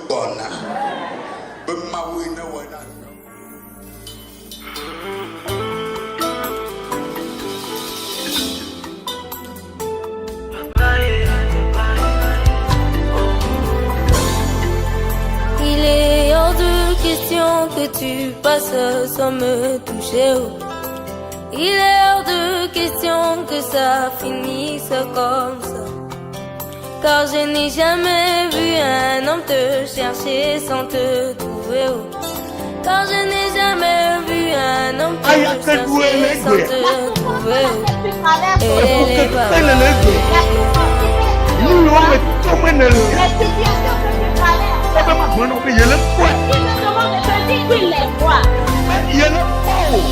gbɔna be Mawoe ne wɔ na. Il est hors de question que tu passes sans me toucher. Il est hors de question que ça finisse comme ça. Car je n'ai jamais vu un homme te chercher sans te trouver. Car je n'ai jamais vu un homme te chercher sans te trouver. Et les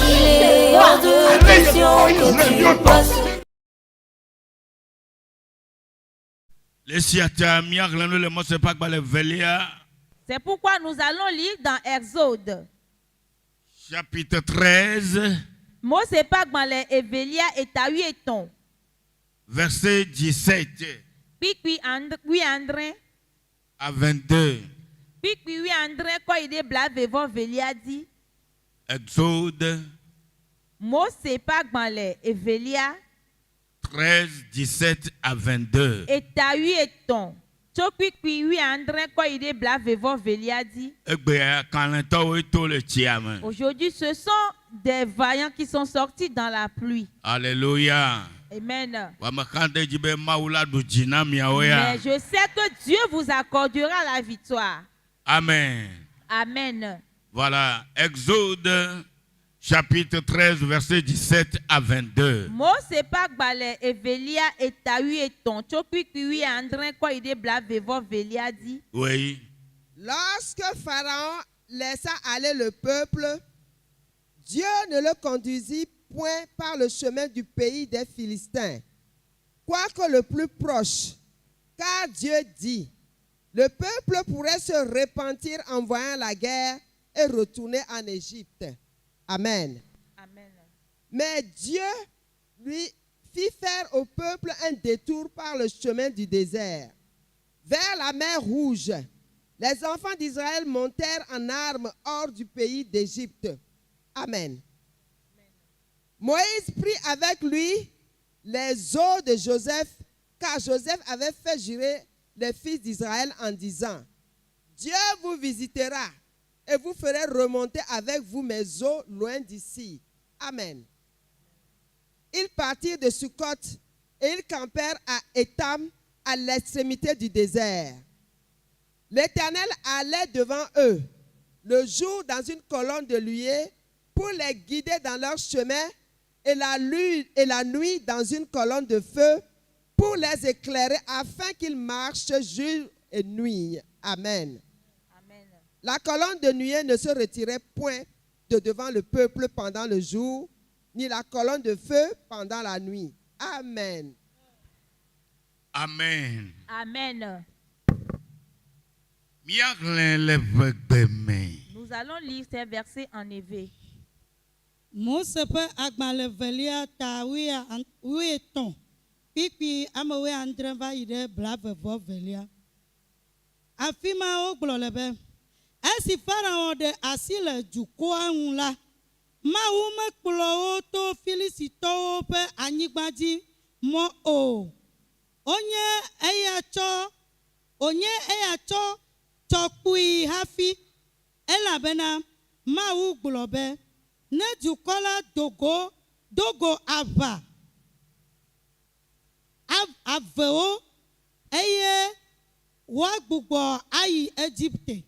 il est hors de question que tu passes. C'est pourquoi nous allons lire dans Exode. Chapitre 13. Mose pas dans les Evelia et Tahu et ton. Verset 17. Puis André. À 22. Puis André quand il est blavé vont Velia dit. Exode. Mose pas dans les Evelia. 13, 17 à 22. Et Tahu et ton. Puis André quand il est blavé vont Velia dit. Aujourd'hui, ce sont des vaillants qui sont sortis dans la pluie. Alléluia. Amen. Mais je sais que Dieu vous accordera la victoire. Amen. Amen. Voilà, Exode chapitre 13, verset 17 à 22. Mose pas balé Evelia et Tahu et ton. Puis André quand il est blavé vont Velia dit. Oui. Lorsque Pharaon laissa aller le peuple, Dieu ne le conduisit point par le chemin du pays des Philistins, quoique le plus proche, car Dieu dit, le peuple pourrait se repentir en voyant la guerre et retourner en Égypte. Amen. Amen. Mais Dieu lui fit faire au peuple un détour par le chemin du désert, vers la mer Rouge. Les enfants d'Israël montèrent en armes hors du pays d'Égypte. Amen. Moïse prit avec lui les os de Joseph, car Joseph avait fait jurer les fils d'Israël en disant, Dieu vous visitera et vous ferez remonter avec vous mes os loin d'ici. Amen. Ils partirent de Sukkot et ils campèrent à Étam, à l'extrémité du désert. L'Éternel allait devant eux, le jour dans une colonne de nuée, pour les guider dans leur chemin, et la nuit dans une colonne de feu, pour les éclairer, afin qu'ils marchent jour et nuit. Amen. Amen. La colonne de nuée ne se retirait point de devant le peuple pendant le jour, ni la colonne de feu pendant la nuit. Amen. Amen. Amen. Nous allons lire ces versets en éveil. Mose pe agbale velia ta ton. Puis amewe andre va ide blave vo velia. Afima o glolebe. Esi Pharaon de asi le dukɔa ŋu la, Mawu mekplɔ wo to Filistitɔwo ƒe anyigba dzi mɔ o. Onye eya tsɔ tsɔkpui hafi, elabena Mawu gblɔ be ne dukɔ la dogo aʋa avewo eye woagbugbɔ ayi Egypte.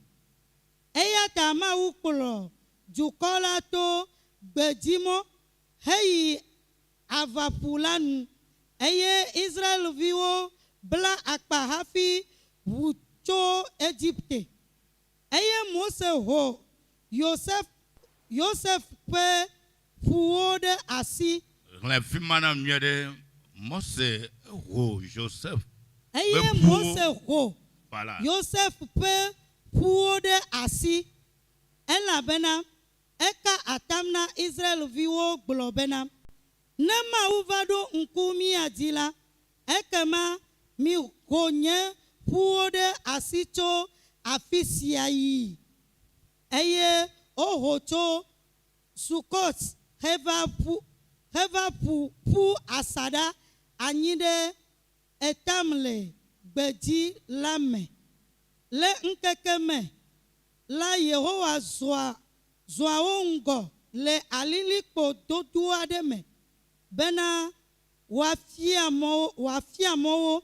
Eya ta Mawu kplɔ dukɔ la to gbedzimɔ heyi aʋaƒu la nu eye Israelviwo bla akpa hafi ʋu tso Egypte. Eye Mose ho Yosef ƒe ƒuwo ɖe asi. Le fi ma na mieux de Mose ho Joseph. Eye Mose ho Yosef ƒe ƒuwo ɖe asi. Elabena eka atam na Israelviwo gblɔ bena ne Mawu va ɖo ŋku mía dzi la, ekema mi ho nye ƒuwo ɖe asi tso afi sia yi eye oho tso Sukot heva pu asaɖa anyi ɖe etam le gbedzi la me le ŋkeke me la Yehowa zɔa wo ŋgɔ le alilikpo dodo aɖe me bena wòafia mɔ wo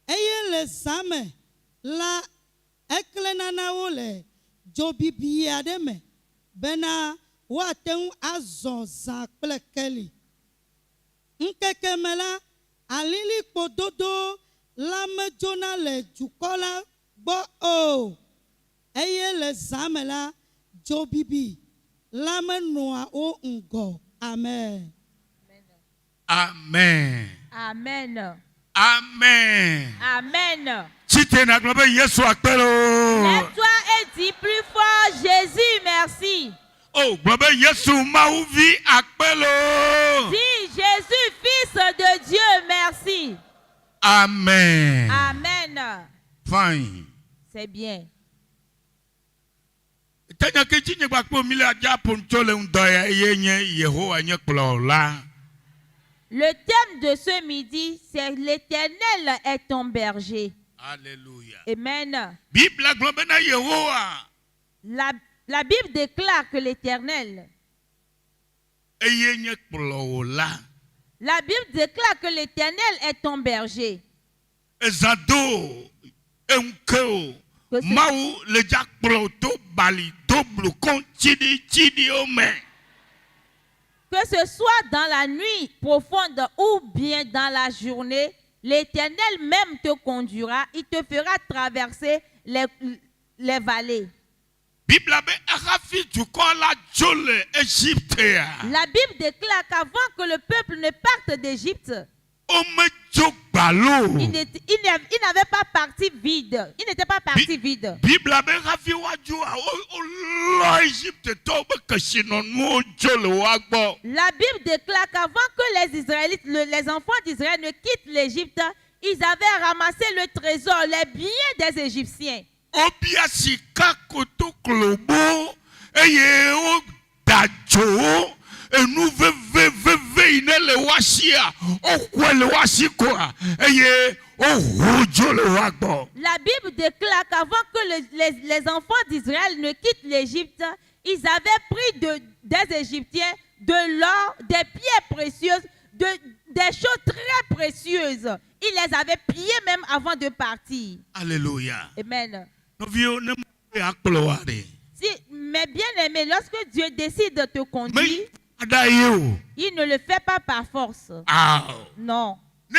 eye le zã me la ekle nana wo le dzo bibi aɖe me bena woate ŋu azɔ zã kple keli. Ŋkeke me la alilikpo dodo la medzona le dukɔ la gbɔ o eye le zã me la dzo bibi la menɔa wo ŋgɔ. Amen. Amen. Amen. Amen. Amen. Chitena globe Yesu akpelo. Lève-toi et dis plus fort, Jésus, merci. Oh, globe Yesu mauvi akpelo. Dis Jésus, fils de Dieu, merci. Amen. Amen. Fine. C'est bien. Tanya ke chinye bakpo mile aja ponchole undoya yenye Yehowa nye kplola. Le thème de ce midi, c'est l'Éternel est ton berger. Alléluia. Amen. Bible globe na Yehowa. La Bible déclare que l'Éternel. Yenye kplola. La Bible déclare que l'Éternel est ton berger. Ezado enkeo mau le jakplo to bali doblu kon chidi ome. Que ce soit dans la nuit profonde ou bien dans la journée, l'Éternel même te conduira, il te fera traverser les vallées. La Bible déclare qu'avant que le peuple ne parte d'Égypte, il n'avait pas parti vide. Il n'était pas parti vide. La Bible déclare qu'avant que les Israélites, les enfants d'Israël ne quittent l'Égypte, ils avaient ramassé le trésor, les biens des Égyptiens. La Bible déclare qu'avant que les enfants d'Israël ne quittent l'Égypte, ils avaient pris des Égyptiens de l'or, des pierres précieuses, des choses très précieuses. Ils les avaient pillées même avant de partir. Alléluia. Amen. Mais bien aimé, lorsque Dieu décide de te conduire, il ne le fait pas par force. Non. Si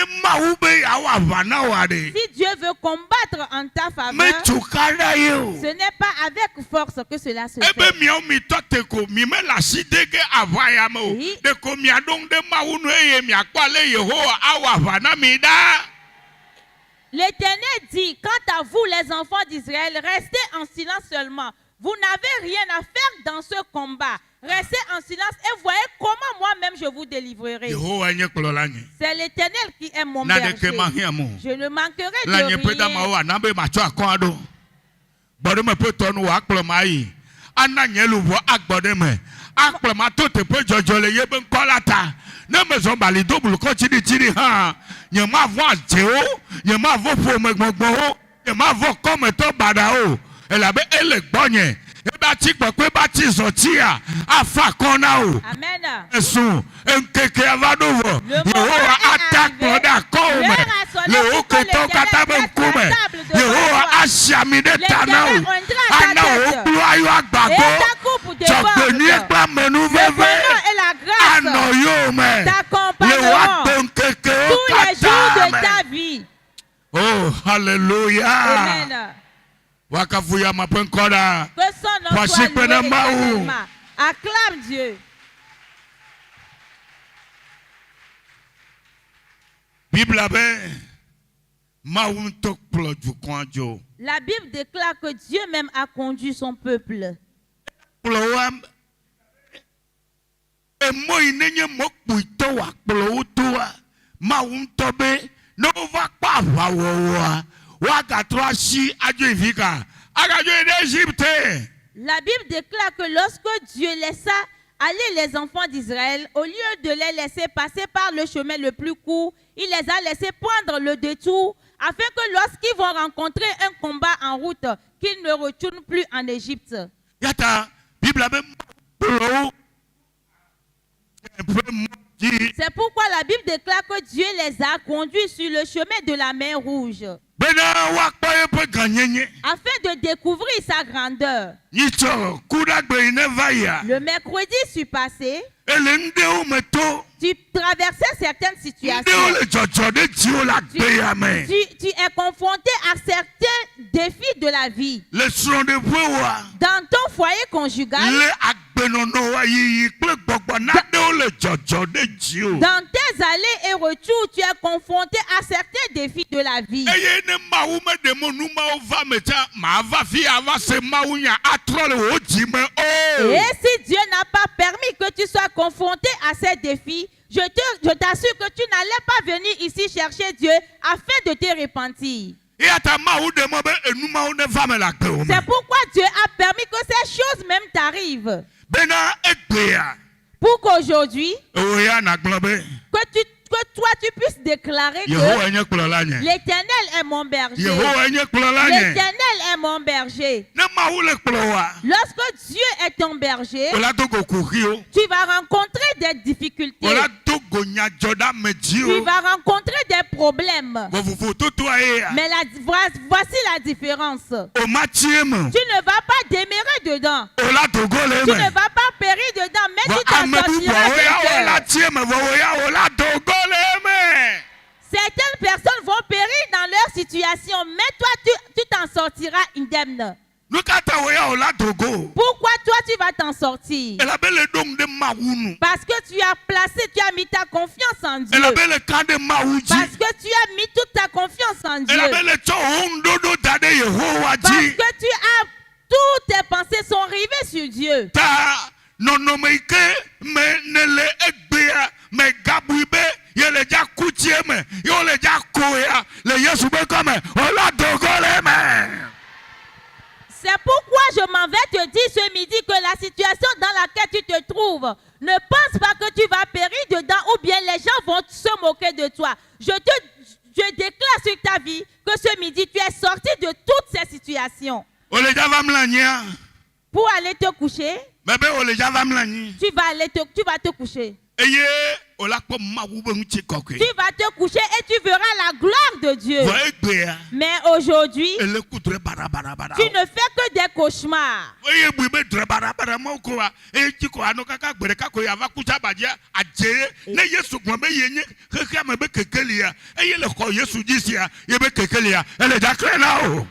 Dieu veut combattre en ta faveur, ce n'est pas avec force que cela se fait. L'Éternel dit, quant à vous les enfants d'Israël, restez en silence seulement. Vous n'avez rien à faire dans ce combat. Restez en silence et voyez comment moi-même je vous délivrerai. C'est l'Éternel qui est mon berger. Je ne manquerai de rien. Amen. Oh, hallelujah. Amen. Wakafuya mapenkoda. Que son nom soit loué éternellement. Acclame Dieu. La Bible déclare que Dieu même a conduit son peuple. agadzo yi ɖe Égypte. La Bible déclare que lorsque Dieu laissa aller les enfants d'Israël, au lieu de les laisser passer par le chemin le plus court, il les a laissés prendre le détour afin que lorsqu'ils vont rencontrer un combat en route, qu'ils ne retournent plus en Égypte. Yata Bible be kplɔ C'est pourquoi la Bible déclare que Dieu les a conduits sur le chemin de la mer Rouge bena woakpɔ yeƒe gãnyenye. afin de découvrir sa grandeur. Nyitsɔ kuɖagbe yi ne va yia. Le mercredi surpassé, Ele ŋɖewo me to. tu traversais certaines Ŋɖewo situations. le dzɔdzɔ ɖe dziwo le agbe ya me. Tu es confronté à certains défis de la vie. Le srɔ̃ɖeƒewoa. Dans ton foyer conjugal, Le agbenɔnɔ wa yiyi kple gbɔgbɔ naɖewo le dzɔdzɔ ɖe dziwo. dans tes allées et retours, tu es confronté à certains défis de la vie. Eye ne Mawu meɖe mo nu mawo va me tsa mava fi ava se Mawu nya atrɔ le wo dzi me o. Et si Dieu n'a pas permis que tu sois confronté à ces défis, je t'assure que tu n'allais pas venir ici chercher Dieu afin de te repentir. Eya ta Mawu ɖe mo be enu mawo ne va me le agbewo me. C'est pourquoi Dieu a permis que ces choses même t'arrivent. Bena egbea. Pour qu'aujourd'hui, Oya nagblɔ be que toi tu puisses déclarer que Yehowa nye kplɔla nye. l'Éternel est mon berger. Yehowa nye kplɔla nye. L'Éternel est mon berger. Ne Mawu le kplɔ wa. Lorsque Dieu est ton berger, Ola do go kuxiwo. tu vas rencontrer des difficultés. Ola do go nyadzɔɖamedziwo. Tu vas rencontrer des problèmes. Vovovo totoa ye ya. Mais voici la différence. O ma tie me. Tu ne vas pas démérer dedans. Ola dogo le Tu me. ne vas pas périr dedans, mais tu t'en Ame bubuawo ya sortiras ola vainqueur. tie me vɔwo ya ola dogo le me. Certaines personnes vont périr dans leur situation, mais toi, tu t'en sortiras indemne. Nu ka ta wo ya ola dogo. Pourquoi toi, tu vas t'en sortir? Elabe le dom de Mawu nu. Parce que tu as mis ta confiance en Dieu. Elabe le kan de Mawu dzi. Parce que tu as mis toute ta confiance en Dieu. Elabe le tsɔ wo ŋuɖoɖo da ɖe Yehowa Parce dzi. que toutes tes pensées sont rivées sur Dieu. Ta nɔnɔme yi ke me ne le egbea me gabui be ye le dza kutie me ye wo le dza koya le Yesu be kɔme ola dogo le me. C'est pourquoi je m'en vais te dire ce midi que la situation dans laquelle tu te trouves, ne pense pas que tu vas périr dedans ou bien les gens vont se moquer de toi. Je déclare sur ta vie que ce midi tu es sorti de toutes ces situations. O le dza va mlɔ anyia. Pour aller te coucher, Me be o le dza va mlɔ anyi. tu vas te coucher. Eye o la kpɔ Mawu be ŋuti kɔkɔe. Tu vas te coucher et tu verras la gloire de Dieu. Vɔ egbea Mais aujourd'hui, ele ku dre barabara. tu ne fais que des cauchemars. Eye bui be dre barabara ma ko wa eye tsi ko ano kaka gbe ɖeka ko yava kutsa badze adze ne Yesu gblɔ be ye nye xexea me be kekelia eye le xɔ Yesu dzi sia ye be kekelia ele dza klẽ na o.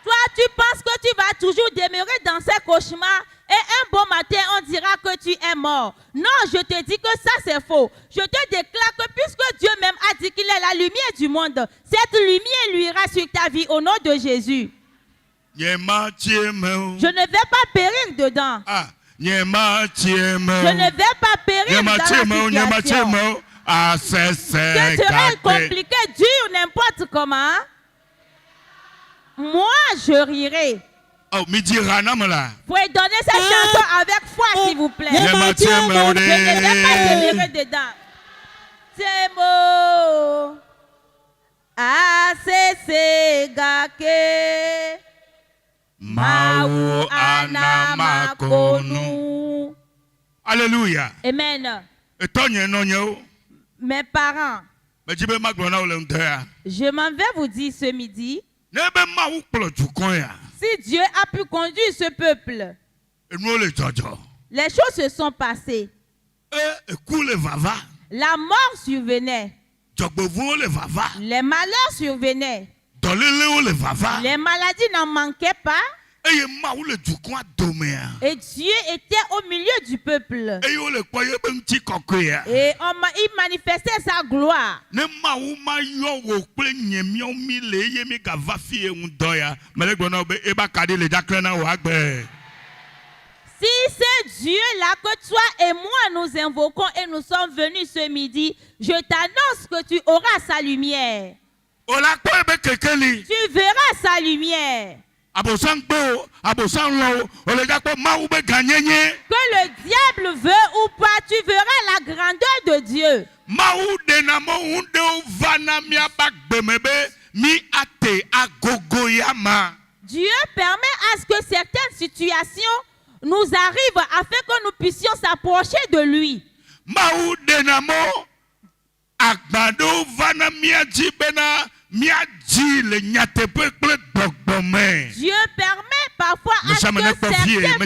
Toi, tu penses que tu vas toujours demeurer dans ces cauchemars et un bon matin, on dira que tu es mort. Non, je te dis que ça, c'est faux. Je te déclare que puisque Dieu même a dit qu'il est la lumière du monde, cette lumière luira sur ta vie au nom de Jésus. Nye ma tie me o. Je ne vais pas périr dedans. Ah, nye ma tie me o. Je ne vais pas périr Nye dans ma la tie me o, nye ma tie situation. me o. Ah, c'est Ce serait compliqué, dur, n'importe comment. Moi, je rirai. Oh, mi dira na me la. Vous pouvez donner cette chanson avec foi, s'il vous plaît. Nye ma tie me o Je ne vais pas de. demeurer dedans. C'est beau. Ah, c'est gake. Mawu anama konu. Alléluia. Amen. Etɔ nye nɔ nye o. Mes parents, Me dzi be ma gblɔ na wo le ŋdɔ ya. je m'en vais vous dire ce midi, Ne be Mawu kplɔ dukɔ ya. si Dieu a pu conduire ce peuple, Enuwo le dzɔdzɔ. les choses se sont passées. Eku le vava. La mort survenait. Dzɔgbevɔwo le vava. Les malheurs survenaient. Dɔlélewo le vava. Les maladies n'en manquaient pas. Eye Mawu le dukɔa domea. Et Dieu était au milieu du peuple. Eye wo le kpɔ ye be ŋuti kɔkɔea. Et il manifestait sa gloire. Ne Mawu ma yɔ wo kple nye miawo mi le eye mi gava fi ye ŋudɔ ya. Mele gblɔ na wo be eba kaɖi le dza klẽ na wo agbe. Si c'est Dieu-là que toi et moi nous invoquons et nous sommes venus ce midi, je t'annonce que tu auras sa lumière. O la kpɔ ebe kekeli. Tu verras sa lumière. Abosan gbo, abosan lo, olega po ma ube ganyenye. Que le diable veut ou pas, tu verras la grandeur de Dieu. Ma ude na mo unde vana mi abagbemebe mi ate agogo yama. Dieu permet à ce que certaines situations nous arrivent afin que nous puissions s'approcher de lui. Ma ude na mo agbado vana mi aji bena mi aji le nyatepe kple gbogbome. Dieu permet parfois à ce que certains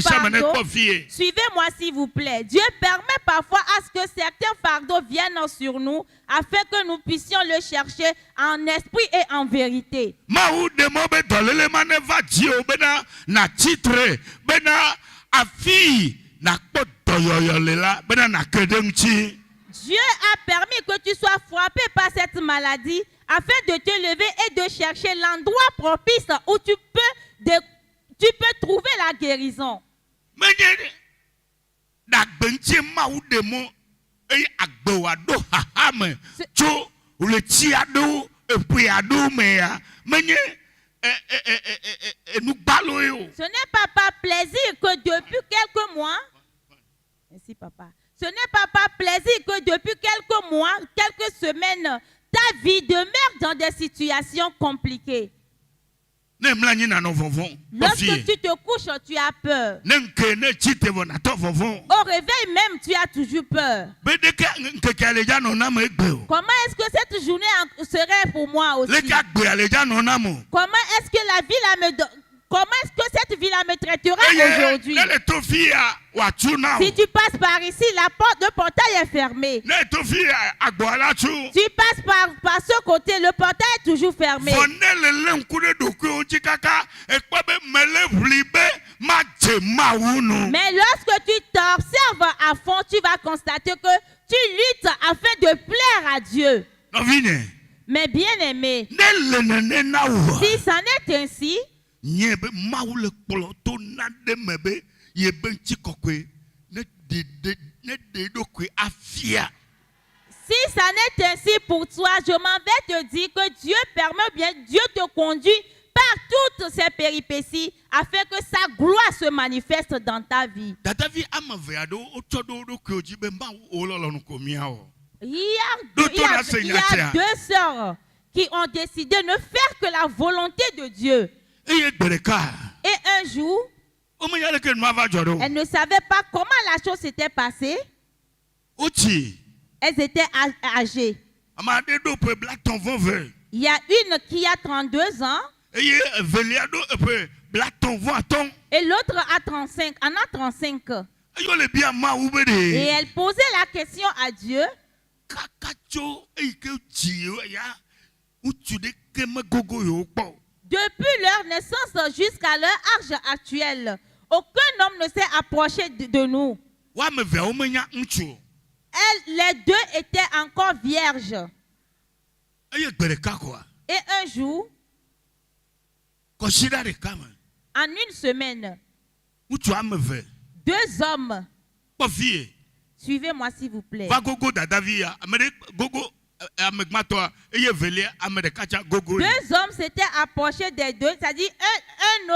fardeaux, suivez-moi s'il vous plaît, Dieu permet parfois à ce que certains fardeaux viennent sur nous afin que nous puissions le chercher en esprit et en vérité. Maou de mobe dolele mane va dio bena na titre bena afi na poto yoyolela bena na kedemchi. Dieu a permis que tu sois frappé par cette maladie afin de te lever et de chercher l'endroit propice où tu peux trouver la guérison. Menye da gbenche maou de mo e agbowa do hahame cho le ti ado epi ado meya menye nous balo. Ce n'est pas par plaisir que depuis quelques mois, merci papa, ce n'est pas par plaisir que depuis quelques mois, quelques semaines, ta vie demeure dans des situations compliquées. Lorsque tu te couches, tu as peur. Au réveil même, tu as toujours peur. Comment est-ce que cette journée serait pour moi aussi? Comment est-ce que la vie comment est-ce que cette vie-là me traitera aujourd'hui? Si tu passes par ici, le portail est fermé. Tu passes par ce côté, le portail est toujours fermé. Mais lorsque tu t'observes à fond, tu vas constater que tu luttes afin de plaire à Dieu. Mais bien aimé, si ça n'est ainsi, si ça n'est ainsi pour toi, je m'en vais te dire que Dieu permet bien, Dieu te conduit par toutes ces péripéties afin que sa gloire se manifeste dans ta vie. Il y a deux sœurs qui ont décidé de ne faire que la volonté de Dieu. Et un jour, elles ne savaient pas comment la chose s'était passée. Elles étaient âgées. Il y a une qui a 32 ans. Et l'autre a 35. En a 35. Et elle posait la question à Dieu. Depuis leur naissance jusqu'à leur âge actuel, aucun homme ne s'est approché de nous. Les deux étaient encore vierges. Et un jour, en une semaine, deux hommes, suivez-moi s'il vous plaît, deux hommes s'étaient approchés des deux, c'est-à-dire un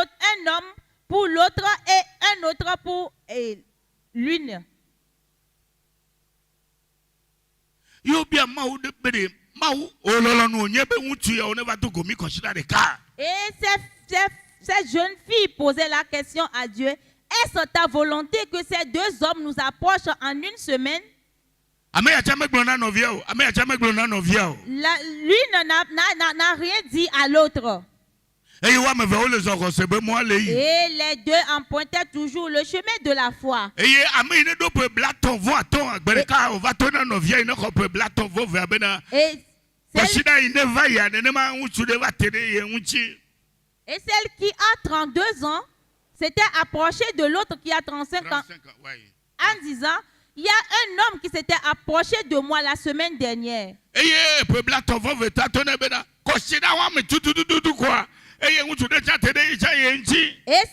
homme pour l'autre et un autre pour l'une. Et cette jeune fille posait la question à Dieu, est-ce ta volonté que ces deux hommes nous approchent en une semaine? L'une n'a rien dit à l'autre. Et les deux empruntaient toujours le chemin de la foi. Et celle qui a 32 ans s'était approchée de l'autre qui a 35 ans en disant, il y a un homme qui s'était approché de moi la semaine dernière. Et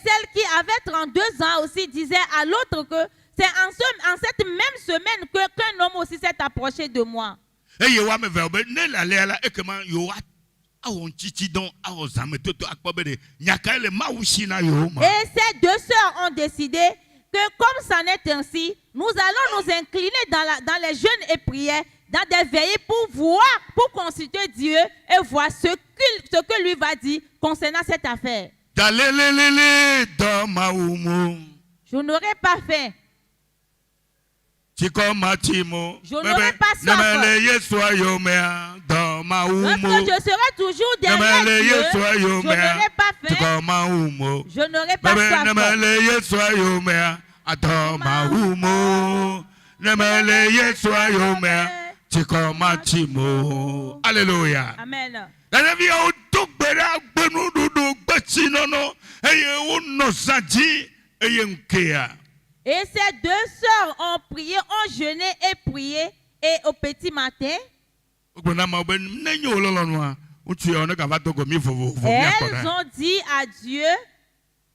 celle qui avait 32 ans aussi disait à l'autre que c'est en cette même semaine qu'un homme aussi s'est approché de moi. awon chichi don awo zame toto akpobede nyaka ele mawushi na yo ma. Et ces deux sœurs ont décidé que comme ça n'est ainsi, nous allons nous incliner dans les jeûnes et prières, dans des veillées pour voir, pour consulter Dieu et voir ce que lui va dire concernant cette affaire. Dalelelele do mawumo. Je n'aurais pas faim. Chiko matimo. Je n'aurais pas soif. Nemele yesu ayomea do mawumo. Lorsque je serai toujours derrière Nemele Dieu, yesu je ayomea. n'aurai pas faim. Chiko mawumo. Je n'aurai pas soif. Nemele yesu ayomea do mawumo. Nemele yesu ayomea. Chiko matimo. Alléluia. Amen. Danevi o dogbera gbenu dudu gbechi nono eye wo no sanji eye nkea. Et ces deux sœurs ont prié, ont jeûné et prié, et au petit matin, elles ont dit à Dieu,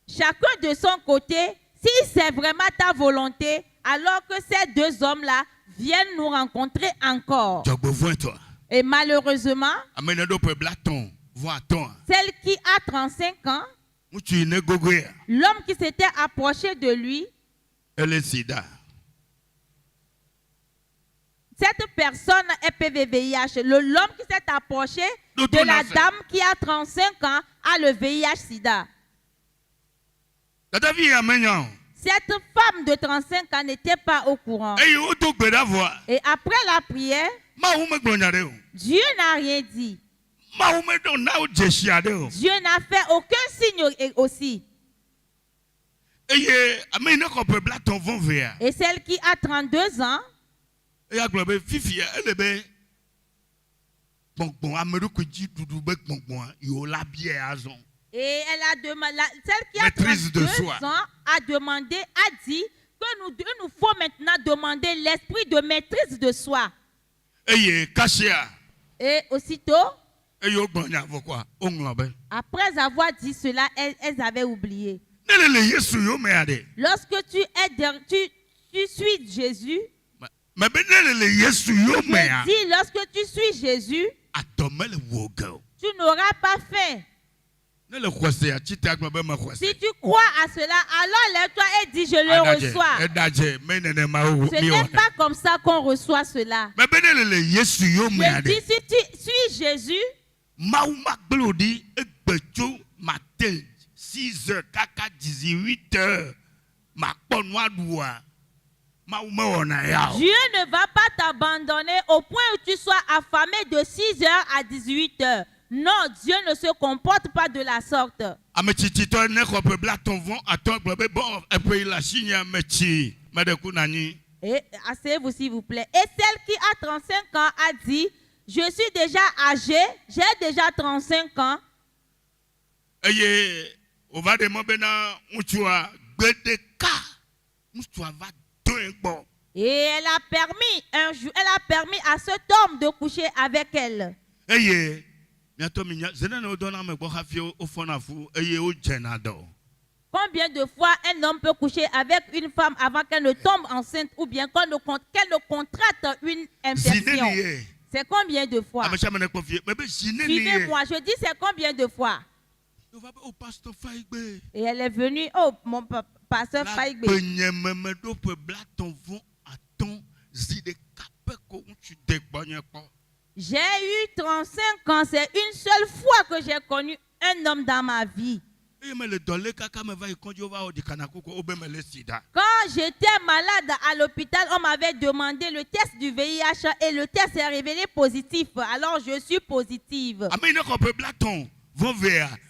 chacun de son côté, si c'est vraiment ta volonté, alors que ces deux hommes-là viennent nous rencontrer encore. Et malheureusement, celle qui a 35 ans, l'homme qui s'était approché de lui, cette personne est PVVIH. L'homme qui s'est approché de la dame qui a 35 ans a le VIH-Sida. Cette femme de 35 ans n'était pas au courant. Et après la prière, Dieu n'a rien dit. Dieu n'a fait aucun signe aussi. Et celle qui a 32 ans, et elle a demandé, celle qui a 32 ans a demandé, a dit que nous faut maintenant demander l'esprit de maîtrise de soi. Et aussitôt, après avoir dit cela, elles avaient oublié. Lorsque tu suis Jésus, je dis, lorsque tu suis Jésus, tu n'auras pas faim. Si tu crois à cela, alors lève-toi et dis, je le reçois. Ce n'est pas comme ça qu'on reçoit cela. Je dis, si tu suis Jésus, 6h, 18h, Dieu ne va pas t'abandonner au point où tu sois affamé de 6h à 18h. Non, Dieu ne se comporte pas de la sorte. Et asseyez-vous s'il vous plaît. Et celle qui a 35 ans a dit, je suis déjà âgée, j'ai déjà 35 ans. Et elle a permis à cet homme de coucher avec elle. Combien de fois un homme peut coucher avec une femme avant qu'elle ne tombe enceinte ou bien qu'elle ne contracte une infection? C'est combien de fois? Suivez-moi, je dis c'est combien de fois? Et elle est venue, oh mon pasteur Faïgbé. J'ai eu 35 ans, c'est une seule fois que j'ai connu un homme dans ma vie. Quand j'étais malade à l'hôpital, on m'avait demandé le test du VIH et le test est révélé positif. Alors je suis positive.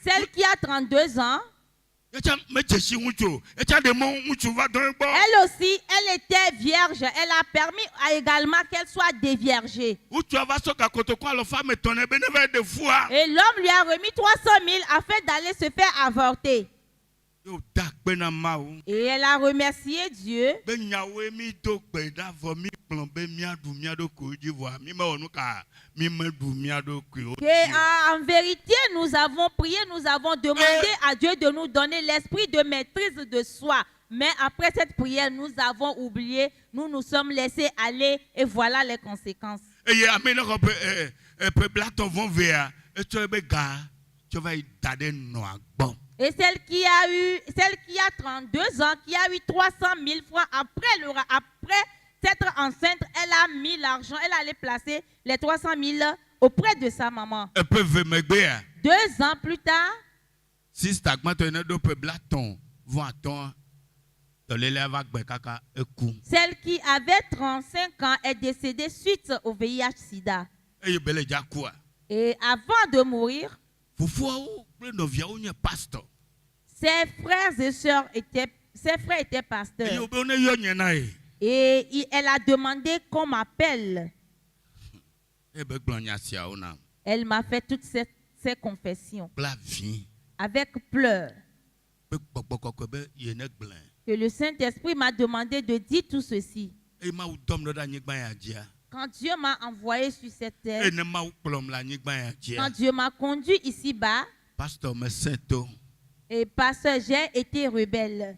Celle qui a 32 ans, elle aussi, elle était vierge. Elle a permis également qu'elle soit déviergée. Et l'homme lui a remis 300 000 afin d'aller se faire avorter. Et elle a remercié Dieu. En vérité, nous avons prié, nous avons demandé à Dieu de nous donner l'esprit de maîtrise de soi. Mais après cette prière, nous avons oublié, nous nous sommes laissés aller et voilà les conséquences. etsɔ ebe ga tsɔ va yi da ɖe nɔa gbɔ. Et celle qui a 32 ans, qui a eu 300 000 francs, après s'être enceinte, elle a mis l'argent, elle allait placer les 300 000 auprès de sa maman. Epe ve megbea. 2 ans plus tard, Sista gbãtɔ ene ɖo ƒe blatɔ̃ vɔ atɔ̃ dɔléle va gbe kaka eku. celle qui avait 35 ans est décédée suite au VIH-Sida. Eye be le dza kua. Et avant de mourir, Fofoawo kple nɔviawo nye pastor. ses frères étaient Eye pasteurs. wobe ne yɔ nye na ye. Et elle a demandé qu'on m'appelle. Eye be gblɔ nya siawo na. Elle m'a fait toutes ces confessions Kple avi. avec pleurs. Be gbɔgbɔ kɔkɔe be ye ne gblẽ. Que le Saint-Esprit m'a demandé de dire tout ceci. Eye Mawu dɔm ɖo ɖe anyigba ya dzia. Quand Dieu m'a envoyé sur cette terre, Eye ne Mawu kplɔm le anyigba ya dzia. quand Dieu m'a conduit ici-bas, Pastor me sẽ to. et pasteur, j'ai été rebelle.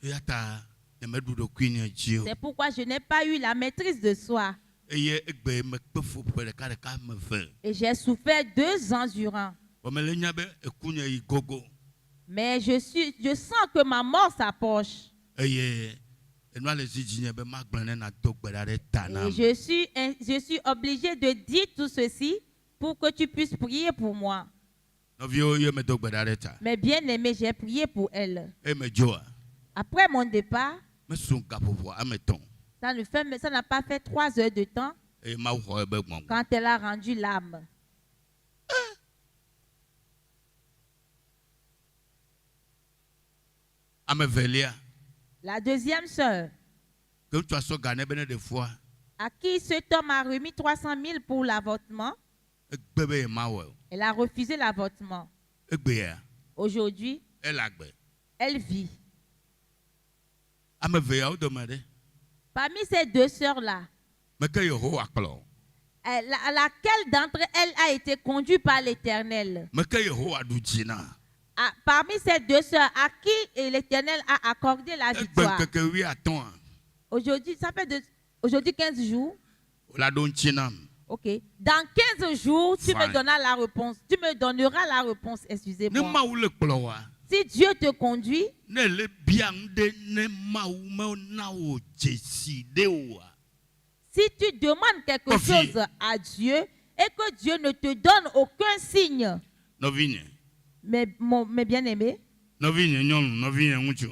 Eya ta nyemeɖu ɖokui nye dzi o. C'est pourquoi je n'ai pas eu la maîtrise de soi. Eye egbe mekpe fu ƒe ɖeka me ve. Et j'ai souffert 2 ans durant. Wɔmele nya be eku nye yi gogo. Mais je sens que ma mort s'approche. Eye enua le zi dzi nye be magblẽ ne nado gbe ɖa ɖe ta na. Et je suis obligée de dire tout ceci pour que tu puisses prier pour moi. Nɔviwo ye medo gbe ɖa ɖe ta. Mais bien aimé, j'ai prié pour elle. Eye medzoa. Après mon départ, Mesu gaƒoƒo ame etɔ̃. ça n'a pas fait 3 heures de temps Eye Mawu xɔ ebe gbɔngbɔ. quand elle a rendu l'âme. Ame evelia. La deuxième sœur, Ke ŋutsua sɔ ga ne be ne ɖe foa. à qui cet homme a remis 300 000 pour l'avortement, Egbe be ye mawɔ o. elle a refusé l'avortement. Egbea. Aujourd'hui, Ele agbe. elle vit. Ame eveawo dome ɖe. Parmi ces 2 sœurs-là, Meke Yehowa kplɔ. laquelle d'entre elles a été conduite par l'Éternel? Meke Yehowa ɖu dzi na. Parmi ces 2 sœurs, à qui l'Éternel a accordé la Egbe victoire? ŋkeke 15. Aujourd'hui, ça fait aujourd'hui 15 jours. Wola ɖo ŋtsi nam. Ok. Dans 15 jours, tu me Fine. donneras la réponse. Tu me donneras la réponse, Ne excusez-moi. Mawu le kplɔ wa. Si Dieu te conduit, Ne le bia ŋu ɖe ne Mawu mena wo dzesi ɖe oa. si tu demandes quelque Confie. chose à Dieu et que Dieu ne te donne aucun signe, Nɔvinye. mes bien-aimés, Nɔvinye nyɔnu, nɔvinye ŋutsu.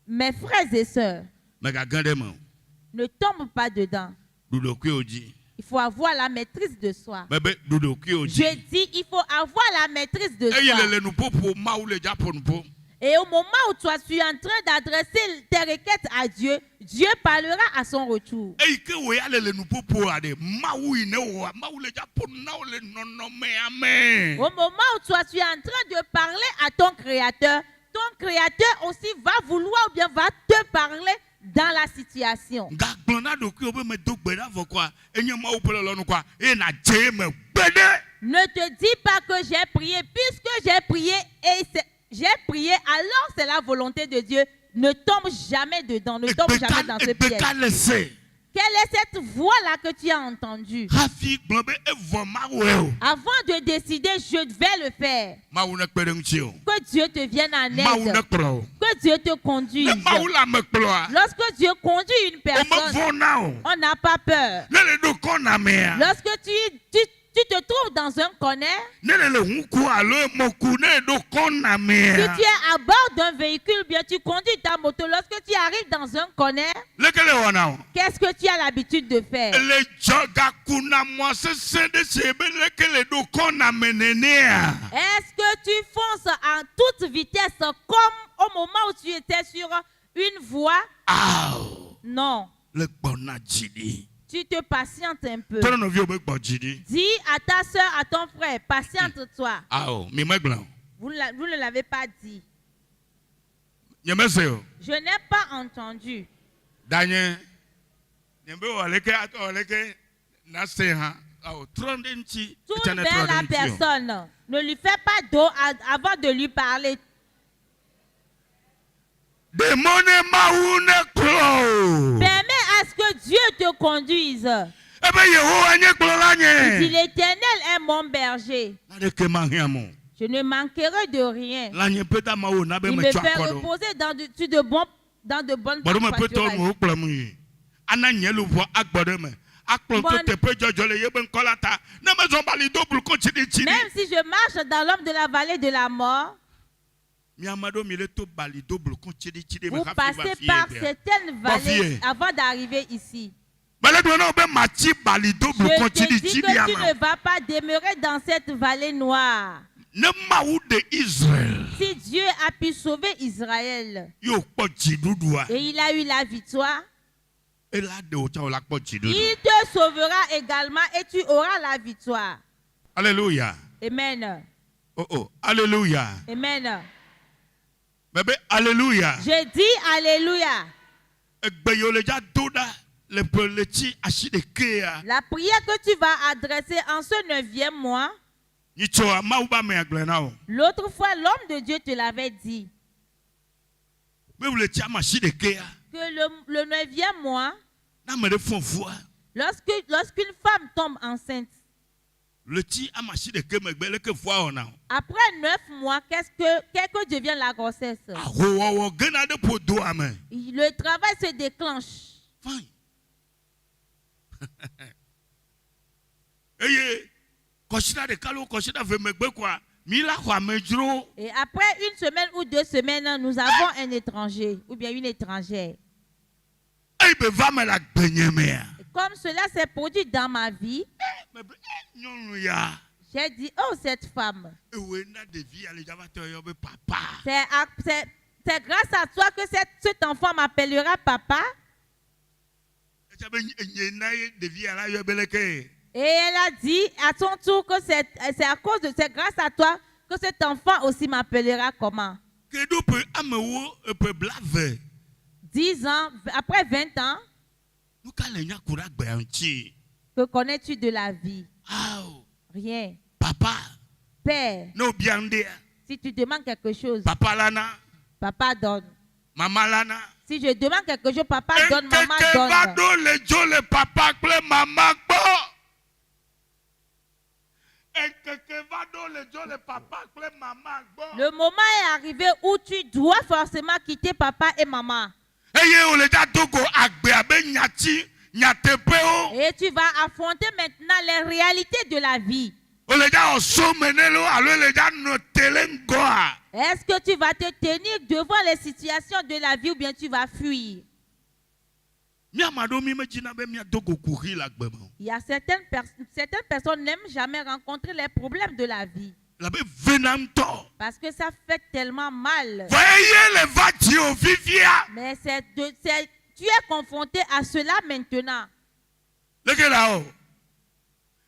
mes frères et sœurs, Megagẽ ɖe me o. ne tombe pas dedans. Ɖu ɖokuiwo dzi. Il faut avoir la maîtrise de soi. Mebe ɖu ɖokuiwo Je dzi. dis, il faut avoir la maîtrise de Eye soi. le nuƒoƒo Mawu le dza ƒo nuƒo. Et au moment où toi, tu es en train d'adresser tes requêtes à Dieu, Dieu parlera à son retour. Eyi ke wo ya le nuƒoƒo aɖe Mawu yi ne wɔa Mawu le dza ƒo nu na wo le nɔnɔmea me. Au moment où toi, tu es en train de parler à ton Créateur aussi va vouloir ou bien va te parler dans la situation. Gagblɔ na ɖokuiwo be medo gbe ɖa vɔ kɔa enye Mawu ƒe lɔlɔ̃nu kɔa eye nadze me gbe ɖe. Ne te dis pas que j'ai prié, puisque j'ai prié alors c'est la volonté de Dieu. Ne tombe jamais dedans, ne tombe jamais dans ce piège. Egbeka le se. Quelle est cette voix-là que tu as entendue? Hafi gblɔ be evɔ Mawu o. Avant de décider, je vais le faire. Mawu ne kpe ɖe ŋuti o. Que Dieu te vienne en Mawu ne aide. kplɔ o. Que Dieu te conduise. Ne Mawu le ame kplɔa. Lorsque Dieu conduit une O personne, mevɔ na o. on n'a pas peur. Ne le ɖo kɔ na mea. Lorsque tu te trouves dans un corner, Ne le ŋu ku alo emɔku ne ɖo kɔ na si mea. tu es à bord d'un véhicule, bien tu conduis ta moto, lorsque tu arrives dans un corner, Leke le wɔna o. qu'est-ce que tu as l'habitude de faire? Le dzɔ gaku na mɔ sesẽ ɖe se be leke le ɖo kɔ na me nenea. Est-ce que tu fonces en toute vitesse comme au moment où tu étais sur une voie? Awo. Non. Le gbɔna dzi ɖi. Tu te patientes un peu. Tɔnɔ nɔviwo be gbɔ dzi ɖi. Dis à ta soeur, à ton frère, patiente-toi. Awo mi megblẽ o. Vous ne l'avez pas dit. Nye mese o. Je n'ai pas entendu. Danye. Nye be wɔ leke atɔ wɔ leke na se hã. Awo trɔ ɖe ŋuti. Tourne vers la personne. Ne lui fais pas dos avant de lui parler. Demone Mawu ne kplɔ o. Permets à ce que Dieu te conduise. ebe Yehowa nye kplɔla Si nye. l'Éternel est mon berger, Naneke mahia mo. je ne manquerai de rien. La nye peta ma wo na be Il me me tso fait akɔdɔ. reposer dans de bonnes Bɔdɔ me peta pâturages. mo kplɔ mu yi. Ana nye luʋɔ agbɔdɔ me. Akplɔ to Bon. teƒe dzɔdzɔ le yebe ŋkɔ la ta. Ne me zɔn bali do bluko tsiditsidi. Même si je marche dans l'ombre de la vallée de la mort, Mi amado mi le to bali do bluko tsiditsidi me vous hafi passez va fie par bia. certaines vallées fille. avant d'arriver ici. Bale do na be matsi bali do Je bluko te dis tsiditsidi que tu ama. ne vas pas demeurer dans cette vallée noire. Ne mawu de Israël. Si Dieu a pu sauver Israël Yo kpɔ dziɖuɖua. et il a eu la victoire, Ela de o tsa o la kpɔ dziɖuɖu. il te sauvera également et tu auras la victoire. Alléluia. Amen. Oh oh. Alléluia. Amen. Bébé, alléluia. Je dis Alléluia. Egbe yo le dza do ɖa le ƒe le tsi asi ɖeke ya. La prière que tu vas adresser en ce 9e mois, Nyitso amawu ba me agblẽ na o. l'autre fois l'homme de Dieu te l'avait dit, Be wo le tsi ama asi ɖeke ya. que le 9e mois, Na ame ɖe fɔ vua. lorsqu'une femme tombe enceinte, Le tsi ama asi ɖeke megbe leke vua wɔna o. après 9 mois, qu'est-ce que devient la grossesse? Ahowɔwɔ gena ɖe ƒo doa me. Le travail se déclenche. Fine. Eye kɔsida ɖeka lo kɔsida eve megbe koa mi la xɔ amedzro. Et après une semaine ou 2 semaines, nous avons un étranger ou bien une étrangère. Eye be va me le agbenye mea. Et comme cela s'est produit dans ma vie, Mebe nyɔnu ya. j'ai dit, oh, cette femme, Ewoe na ɖevi ya le dzava tɔ yɔ be papa. c'est grâce à toi que cet enfant m'appellera papa. Etsa be enye na ye ɖevi ya la yɔ be leke. Et elle a dit à son tour que c'est grâce à toi que cet enfant aussi m'appellera comment? Ke ɖo ƒe amewo ƒe blave. 10 ans, après 20 ans, Nu ka le nya ku ɖe agbea ŋuti? que connais-tu de la vie? Awo. Rien. Papa. Père, Ne wo bia ŋɖea. si tu demandes quelque chose, Papa la na. papa donne. Mama la na. Si je demande quelque chose, papa donne, maman Ekeke va donne. ɖo le dzo le papa kple mama gbɔ. Ekeke va ɖo le dzo le papa kple mama gbɔ. Le moment est arrivé où tu dois forcément quitter papa et maman. Eye wo le dza dogo agbea be nyatsi nyateƒewo. Et tu vas affronter maintenant les réalités de la vie. Wo le dza wɔ so me ne lo alo le dza nɔ te le ŋgɔa. Est-ce que tu vas te tenir devant les situations de la vie ou bien tu vas fuir? Mi ame aɖewo mi medzina be mia dogo kuhi le agbe me o. Il y a certaines personnes n'aiment jamais rencontrer les problèmes de la vie. Labe vena ŋutɔ. Parce que ça fait tellement mal. Vɔ eye le va dzi o vivia. Mais tu es confronté à cela maintenant. Leke la o.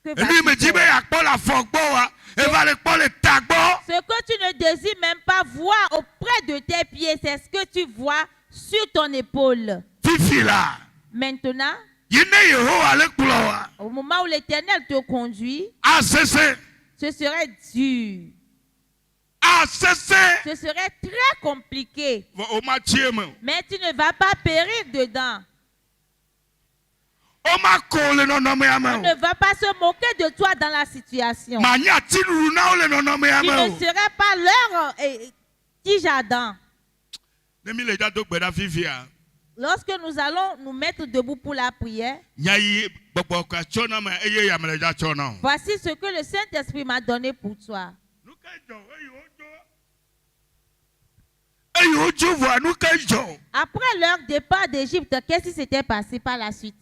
Que Enu vas-tu me dzi be faire? yakpɔ le afɔ gbɔ wa. Eva le kpɔ le ta gbɔ. Ce que tu ne désires même pas voir auprès de tes pieds, c'est ce que tu vois sur ton épaule. Fifi la. Maintenant, Yi ne Yehowa le kplɔ wa. au moment où l'Éternel te conduit, Asese. ce serait dur. Asese. Ce serait très compliqué. Vɔ o ma tsie me. Mais tu ne vas pas périr dedans. O ma ko le nɔnɔmea me On o. ne va pas se moquer de toi dans la situation. Ma nye ati ɖuɖu na wo le nɔnɔmea Tu me ne o. serais pas leur petit jardin. Ne mi le dza do gbe ɖa fifia. Lorsque nous allons nous mettre debout pour la prière, Nya yi gbɔgbɔ ka tsɔ na me eye yame le dza tsɔ na o. voici ce que le Saint-Esprit m'a donné pour toi. Nu ka dzɔ eye wo dzo voa nu ka dzɔ. Après leur départ d'Égypte, qu'est-ce qui s'était passé par la suite?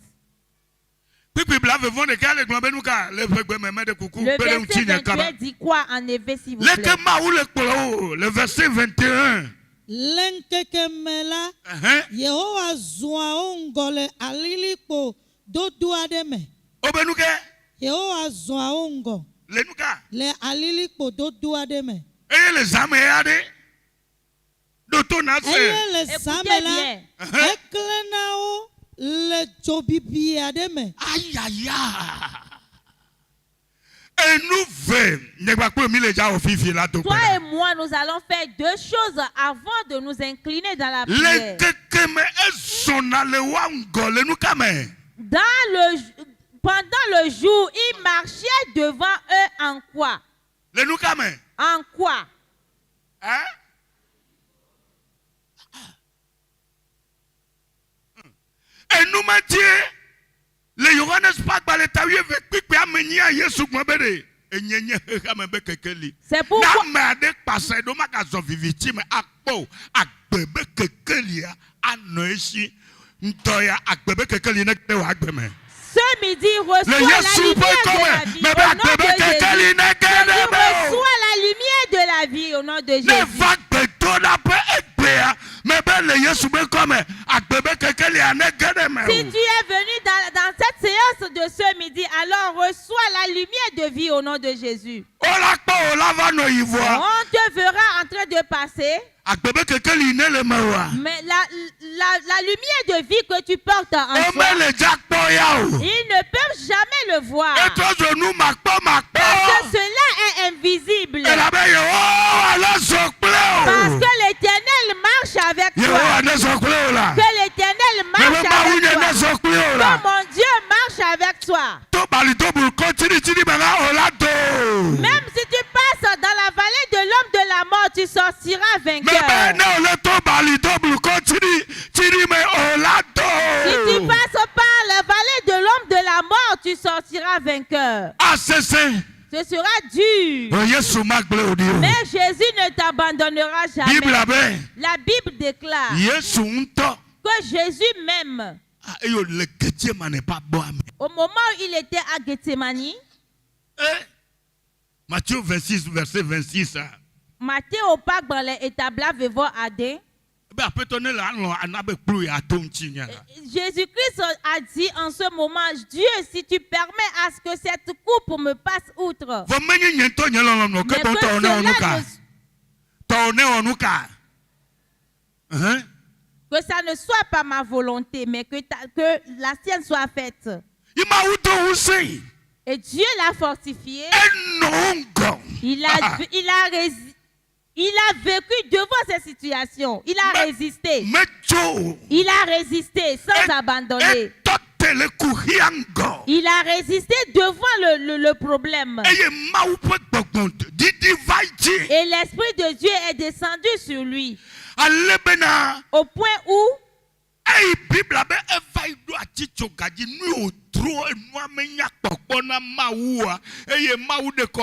Kpikpi bla vevɔ ɖeka le gblɔ be nu ka le ƒe gbe me me de kuku Le kpe ɖe ŋuti verset nye kaba. 21 dit quoi en effet, s'il vous plaît? Leke mawu le kplɔ o le verset 21. Le ŋkeke me la, Yehowa zua wo ŋgɔ le alilikpo dodo aɖe me. O be nu ke Yehowa zua wo ŋgɔ le nu ka le alilikpo dodo aɖe me. eye le zame aɖe ɖo to na se. Eye le Écoutez zame la, bien. ekle na wo le dzo bibi aɖe me. Ayaya. Enu ve nyegbakpe mi le dza wɔ fifi la do Toi gbe et ɖa. moi, nous allons faire 2 choses avant de nous incliner dans la prière. Le keke me ezɔna le wa ŋgɔ le nu ka me. Dans pendant le jour, il marchait devant eux en quoi? Le nous quand même. En quoi? Hein? Et nous Dieu, le Johannes pas le taouye avec pique amenia Yesu gbebere. Enyenye kamebe kekeli. C'est pourquoi na me ade pase do maka zo viviti me akpo agbebe kekeli anoeshi ntoya agbebe kekeli na te wa agbeme. ce midi reçois Le la Yesu lumière peut de la comme vie mais au ba nom de agbebe kekeli Jésus. na kedebe. Reçois la lumière de la vie au nom de Ne Jésus. va beto na pe egbea mais ben le Yesu peut comme agbebe kekeli na kedebe. Si tu es venu dans cette séance de ce midi, alors reçois la lumière de vie au nom de Jésus. Ola po ola va no ivoire. On te verra en train de passer, Agbebe kekeli ne le mewa. mais la lumière de vie que tu portes en O toi, me le jakpo ya o. ils ne peuvent jamais le voir. Et toi je nous makpo. Parce que cela est invisible. Et la be yo ala sokple Parce o. que l'Éternel marche avec Yo toi. ana sokple o la. Que l'Éternel Me marche ba avec wunye na toi. sokple o Que la. mon Dieu marche avec toi. To bali to bul kontini tini ba ga ola do. Même si tu passes dans la vallée de l'homme de la mort, tu sortiras Me vainqueur. ba na ole to bali to bul kontini tini me ola Si tu do. passes par la vallée de l'homme de la mort, tu sortiras vainqueur. Asese. Ce sera dur. O Yesu magble o di o. Mais Jésus ne t'abandonnera jamais. Bible abe. La Bible déclare Yesu nto. que Jésus même, Ayo le ketie mane pa bo ame. au moment où il était à Gethsemane, Eh? Matthieu 26 verset 26 ah. Matthieu au Pâques dans les établis vivant à deux, Be apetone la no anabe plu ya to ntinya. Jésus-Christ a dit en ce moment, Dieu, si tu permets à ce que cette coupe me passe outre, Vo menyi nyento nyelo no mais ke bon que to ne cela onuka. ne- To ne onuka. Hein? que ça ne soit pas ma volonté, mais que la sienne soit faite. Ima uto usei. Et Dieu l'a fortifié. Enongo. Il a vécu devant ces situations. Il a résisté. Mejo. Il a résisté sans abandonner. Totele kuhiango. Il a résisté devant le problème. Eye mau pe gbogbon didi vaiti. Et l'Esprit de Dieu est descendu sur lui. Alebena. Au point où Ei Bible abe evai do aticho gaji nu otro enu amenya popo na maua. Eye mau de ko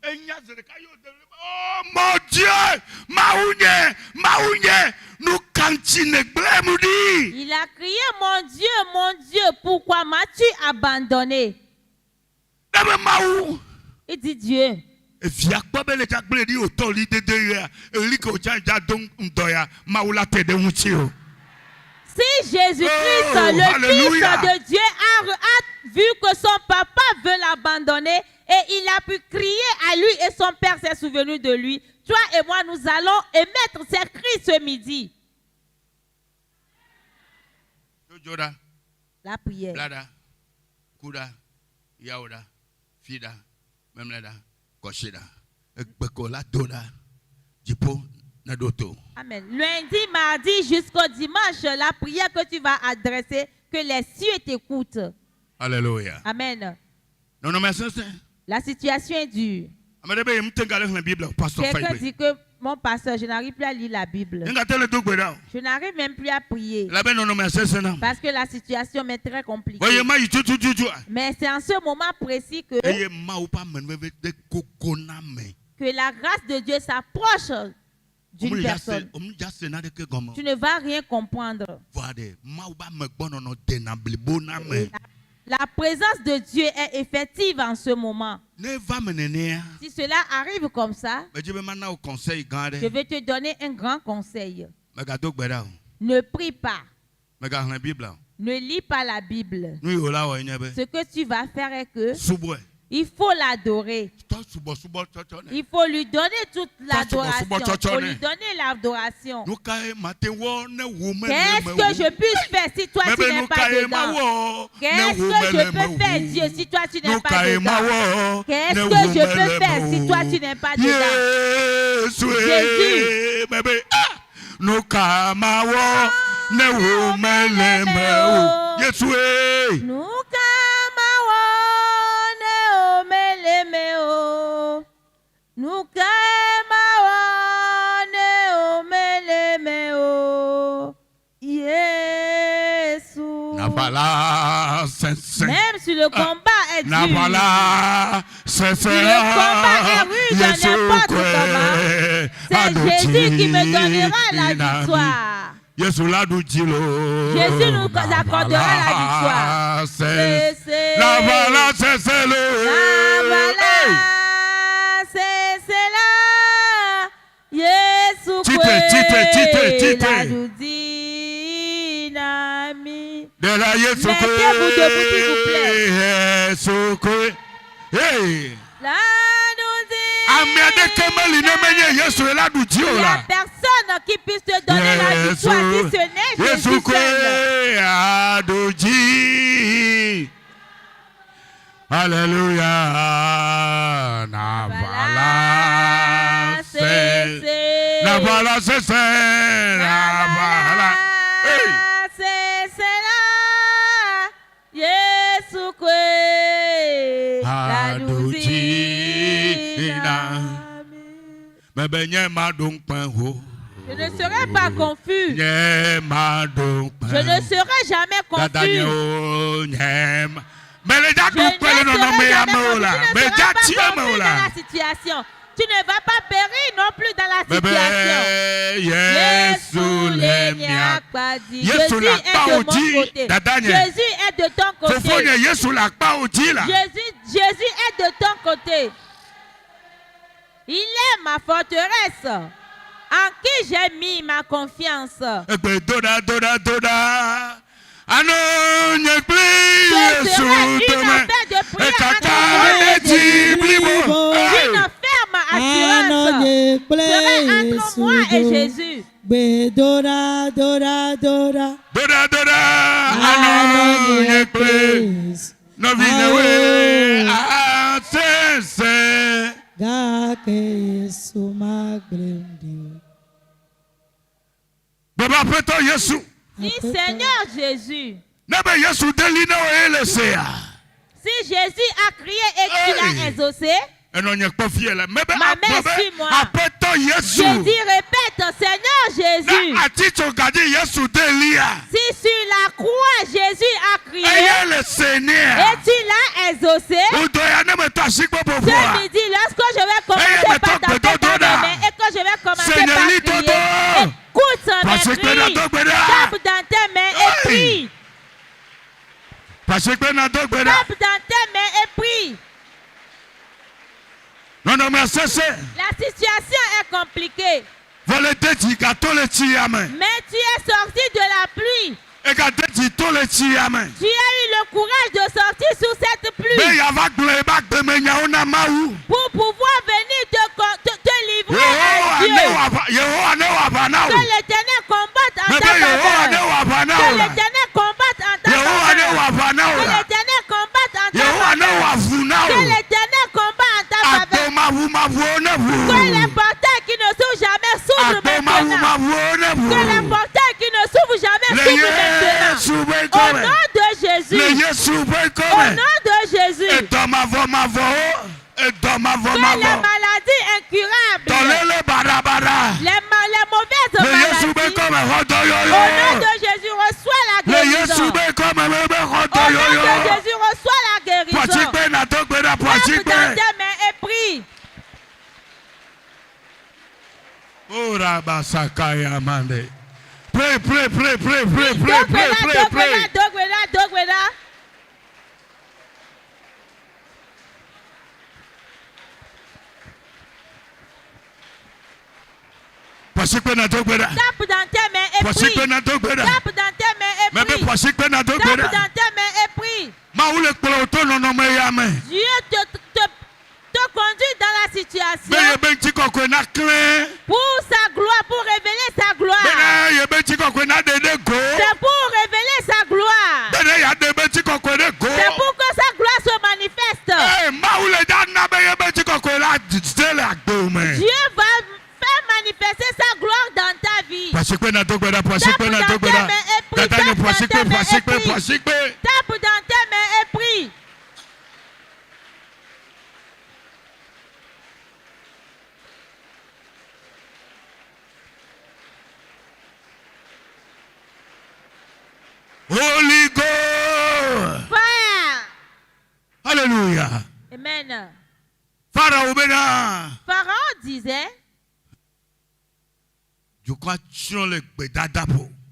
enya zereka yo de. Oh mon Dieu, maunye, nous cantine glemudi. il a crié, mon Dieu, pourquoi m'as-tu abandonné? Deme mau. Il dit Dieu. Via kwa bele tak bledi otoli de ya. Eliko janja don ndoya maula te de unchio. Si Jésus-Christ, Oh, le alléluia. Fils de Dieu, a vu que son papa veut l'abandonner et il a pu crier à lui et son père s'est souvenu de lui, toi et moi, nous allons émettre ces cris ce midi. Joda, La prière. blada, kuda, yauda, fida, memleda, koshida. Ekbekola doda, jipo na doto. Amen. Lundi, mardi jusqu'au dimanche, la prière que tu vas adresser, que les cieux t'écoutent. Alléluia. Amen. Non, non, mais c'est. La situation est dure. Amadebe mtengale la Bible pasteur Quelqu'un Faibe. dit que mon pasteur, je n'arrive plus à lire la Bible. Ngatele dogbeda. Je n'arrive même plus à prier. La ben non non mais c'est non. Parce que la situation m'est très compliquée. Voyez ma yitu. Mais c'est en ce moment précis Eye ma ou pas menve de kokona me. que la grâce de Dieu s'approche d'une personne. Tu ne vas rien comprendre. Voyez, ma ou pas me bono no denabli bona me. La présence de Dieu est effective en ce moment. Ne va menene. Si cela arrive comme ça, Mais je vais maintenant au conseil garde. je vais te donner un grand conseil. Mega dogbeda. Ne prie pas. Mega la Bible. Ne lis pas la Bible. Nous yola wa nyebe. Ce que tu vas faire est que Subwe. il faut l'adorer. Subo chochone. Il faut lui donner toute l'adoration. subo Il faut chochone. lui donner l'adoration. Nous kae matewo ne woman. Qu'est-ce que je puisse faire si toi tu n'es pas dedans? Qu'est-ce que je peux faire, Dieu, si toi tu n'es pas dedans? Qu'est-ce que je peux faire si toi tu n'es pas dedans? Jésus. Bébé. Nous kamawo ne woman. Yesu. Nous kamawo Navala, Même si le combat est dur. Navala, Si le combat est rude de n'importe comment, c'est Jésus qui me donnera la victoire. Jésus nous accordera la victoire. Navala, c'est le. Navala, c'est là. Yesu Tite. la doudinami. De la Yesu Mettez-vous debout, s'il vous plaît. Hey. La doudinami. Il n'y a personne qui puisse te donner la victoire si ce n'est Jésus seul. Alléluia. Navala, c'est. Navala, c'est. Navala. Hey. C'est là. Yesu kwe. La Je ne serai pas confus. Je ne serai jamais confus. Mais les gars, Tu ne seras pas confus dans la situation. Tu ne vas pas périr non plus dans la situation. Jésus est de mon côté. Jésus est de ton côté. Jésus est de ton côté. Il est ma forteresse en qui j'ai mis ma confiance. Je serai une affaire de prière une ferme assurance serait entre moi et Jésus. Si Seigneur Jésus, si Jésus a crié et qu'il a exaucé, ma mère suis-moi. Je dis, répète, Seigneur Jésus. Si sur la croix Jésus a crié et tu l'as exaucé, ce midi, lorsque je vais commencer par taper dans mes mains et que je vais commencer par crier, écoute mes cris, tape dans tes mains et prie. Tape dans tes mains et prie. Non, mais c'est. La situation est compliquée. Mais tu es sorti de la pluie. Tu as eu le courage de sortir sous cette pluie pour pouvoir venir te livrer à Dieu. Que l'Éternel combatte en ta faveur. Que l'Éternel combatte en ta faveur. Que l'Éternel combatte en ta faveur. Que l'Éternel combatte en ta faveur. Que les portails qui ne s'ouvrent jamais s'ouvrent maintenant. Que les portails qui ne s'ouvrent jamais s'ouvrent maintenant. Au nom de Jésus. Au nom de Jésus. Que les maladies incurables, les mauvaises maladies, au nom de Jésus, reçois la guérison. Au nom de Jésus, reçois la guérison. Tape dans tes mains et prie. Pray. Dogweda. Tape dans tes mains et prie. Tape dans tes mains et prie. Tape dans tes mains et prie. Dieu te conduit dans la situation pour sa gloire, pour révéler sa gloire. C'est pour révéler sa gloire. C'est pour que sa gloire se manifeste. Dieu va faire manifester sa gloire dans ta vie. Tape dans tes mains et prie. Tape dans tes mains et prie. Holy Ghost.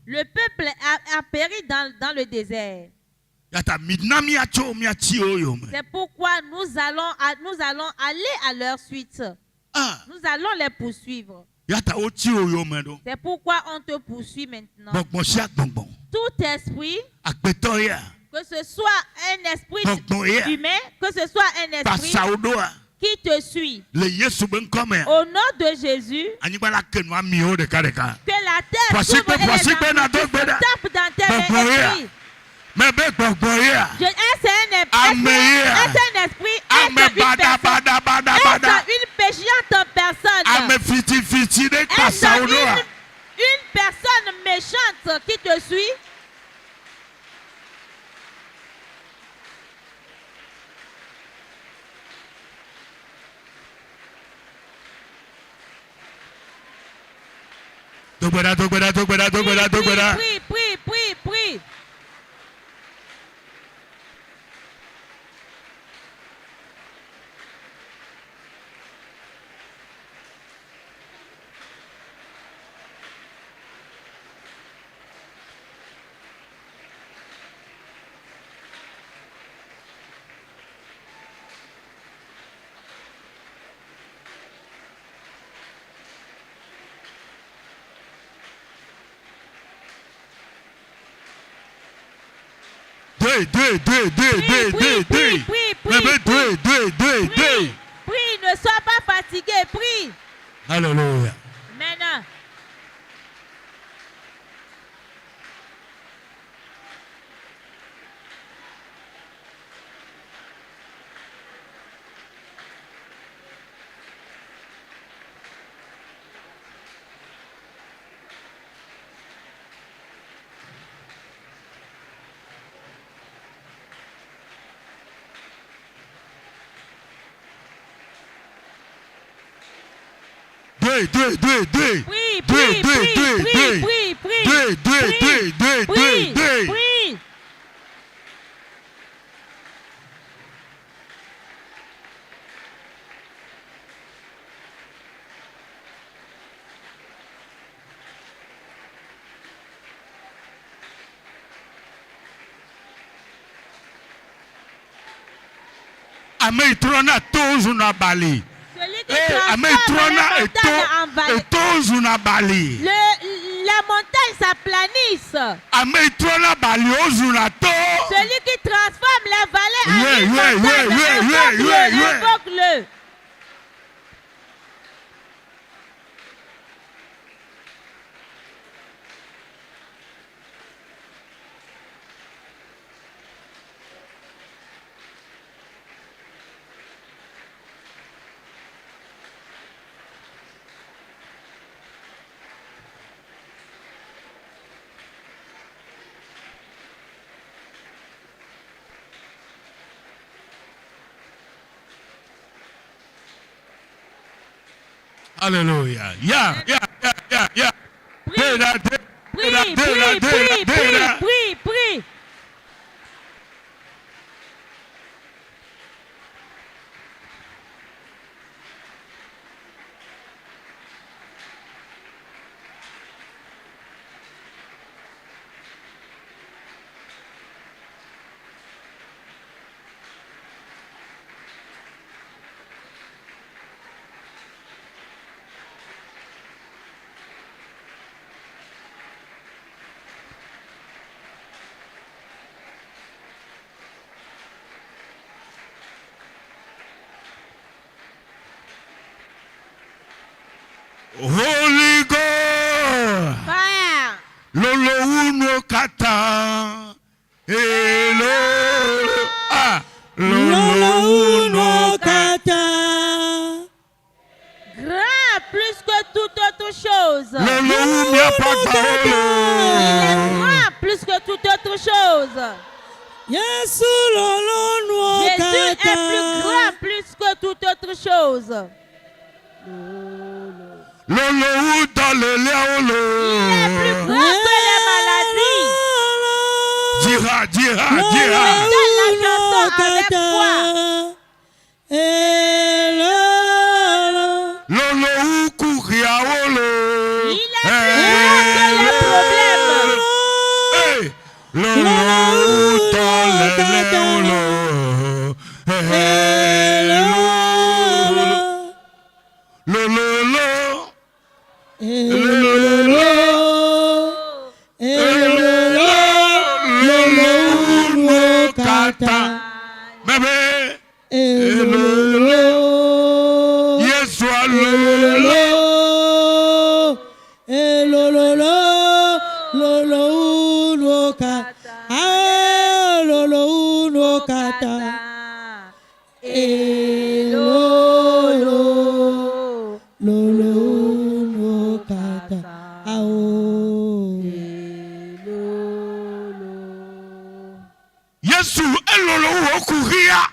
Le peuple a péri dans le désert. C'est pourquoi nous allons aller à leur suite. Nous allons les poursuivre. C'est pourquoi on te poursuit maintenant. Tout esprit, que ce soit un esprit humain, que ce soit un esprit qui te suit, au nom de Jésus, que la terre s'ouvre et les tape dans tes esprits. Est-ce un esprit, une péchante personne, est-ce une personne méchante qui te suit? Prie. Prie, ne sois pas fatigué, prie. Alléluia. Maintenant. Prie. Ametrona tozu na bali. Celui qui transforme les montagnes en vallée. Les montagnes s'aplanissent. Celui qui transforme les vallées en montagnes, invoque-le. Alléluia. Prie. Holy God. Fire. Lolo uno kata. Hello. Lolo uno kata. Grand plus que toute autre chose. Lolo uno kata. Il est grand plus que toute autre chose. Jésus est plus grand plus que toute autre chose. Il est plus grand que les maladies. Dira. Donne la chanson avec foi. Il est plus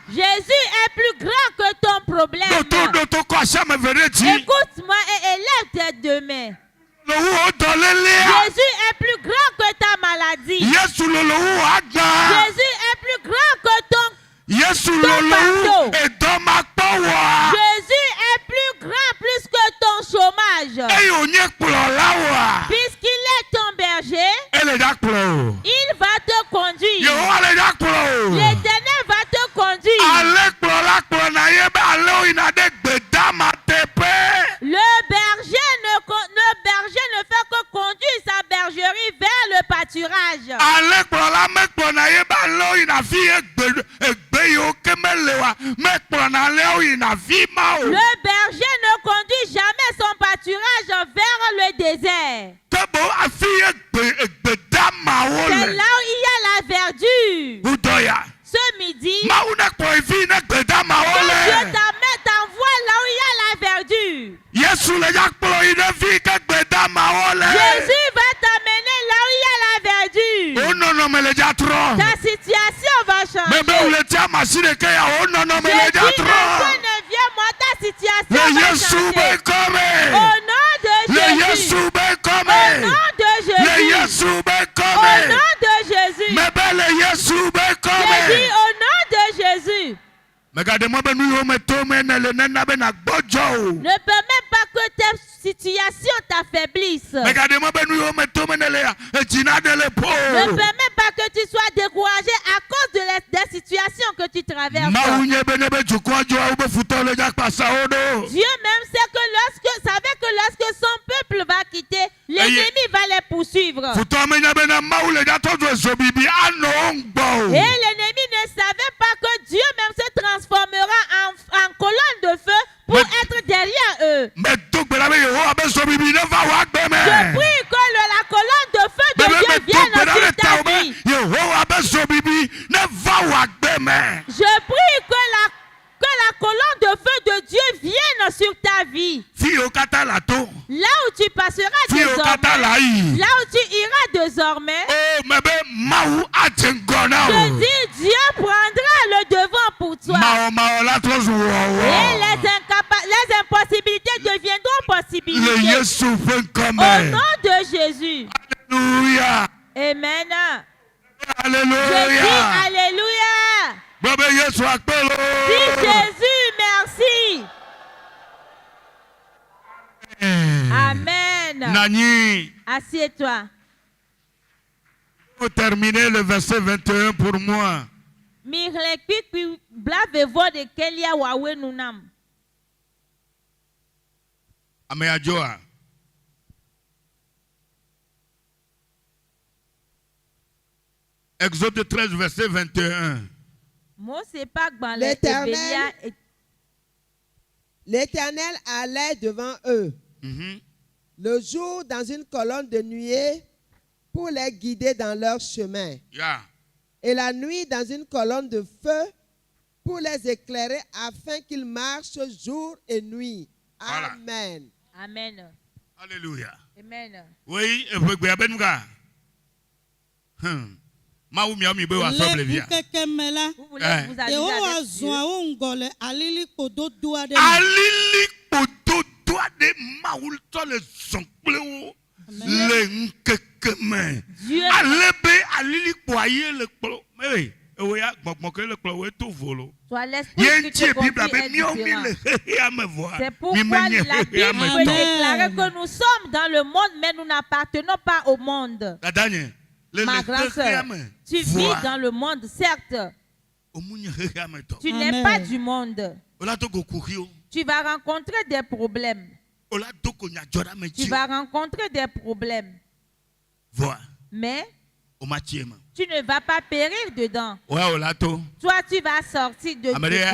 Jésus est plus grand que ton problème. Écoute-moi et élève tes deux mains. Jésus est plus grand que ta maladie. Jésus est plus grand que ton fardeau. Jésus est plus grand plus que ton chômage. Puisqu'il est ton berger, il va te conduire. L'Éternel va te conduire. Le berger ne fait que conduire sa bergerie vers le pâturage. Le berger ne conduit jamais son pâturage vers le désert. C'est là où il y a la verdure. Ce midi, que Dieu t'envoie là où il y a la verdure. Jésus va t'amener là où il y a la verdure. Ta situation va changer. Jésus viens-moi, ta situation va changer. Au nom de Jésus. Au nom de Jésus. Au nom de Jésus. J'ai dit au nom de Jésus. Ne permets pas que tes situations t'affaiblissent. Ne permets pas que tu sois découragé à cause des situations que tu traverses. Dieu même sait que lorsque son peuple va quitter, l'ennemi va les poursuivre. Et l'ennemi ne savait pas que Dieu même se transformera en colonne de feu pour être derrière eux. Je prie que la colonne de feu de Dieu vienne sur ta vie. Je prie que la colonne de feu de Dieu vienne sur ta vie. Là où tu passeras désormais, là où tu iras désormais, je dis Dieu prendra le devant pour toi. Et les impossibilités deviendront possibilités. Au nom de Jésus. Alléluia. Amen. Alléluia. Je dis Alléluia. Dis Jésus, merci. Amen. Nani. Assieds-toi. Pour terminer le verset 21 pour moi. Ameajoa. Exode 13, verset 21. L'Éternel allait devant eux le jour dans une colonne de nuée pour les guider dans leur chemin. Et la nuit dans une colonne de feu pour les éclairer afin qu'ils marchent jour et nuit. Voilà. Amen. Amen. Alléluia. Amen. Oui, Vous voulez vous aviser Soit l'esprit qui te conduit est différent. C'est pourquoi la Bible déclare que nous sommes dans le monde, mais nous n'appartenons pas au monde. Ma grande sœur, tu vis dans le monde, certes. Tu n'es Amen. pas du monde. Tu vas rencontrer des problèmes. Tu vas rencontrer des problèmes. Mais tu ne vas pas périr dedans. Toi, tu vas sortir de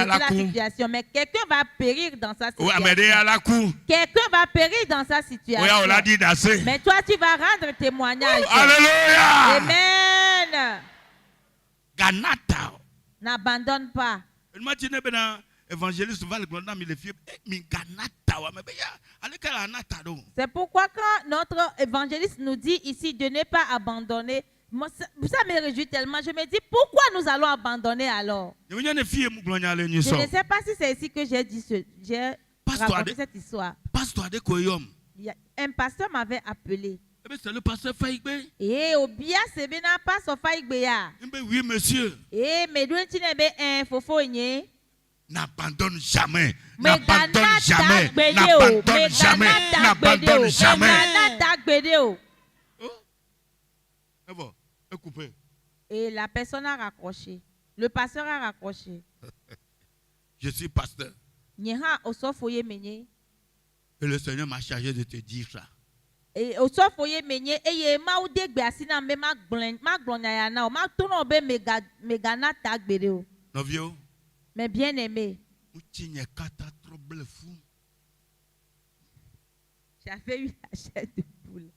la situation. Mais quelqu'un va périr dans sa situation. Quelqu'un va périr dans sa situation. Mais toi, tu vas rendre témoignage. Alléluia. Amen. Ganata. N'abandonne pas. Évangéliste va le glonda mi le fie mi ganata wa me be ya ale kala anata do. C'est pourquoi quand notre évangéliste nous dit ici de ne pas abandonner, moi, ça me réjouit tellement. Je me dis pourquoi nous allons abandonner alors? Je ne sais pas si c'est ici que j'ai raconté cette histoire. Un pasteur m'avait appelé. C'est le pasteur Faïgbe. Et au bien c'est bien pas son Faïgbe ya. Oui monsieur. Et mais d'où tu n'es un fofo igné. N'abandonne jamais. N'abandonne jamais. N'abandonne jamais. N'abandonne jamais. Et la personne a raccroché. Le pasteur a raccroché. Je suis pasteur. Et le Seigneur m'a chargé de te dire ça. Et au soir foyer menye eye ma ou de gbasi na me ma glonya ya na o ma to no be megana tagbere o. Novio. Mais bien aimé. J'avais eu la chair de poule.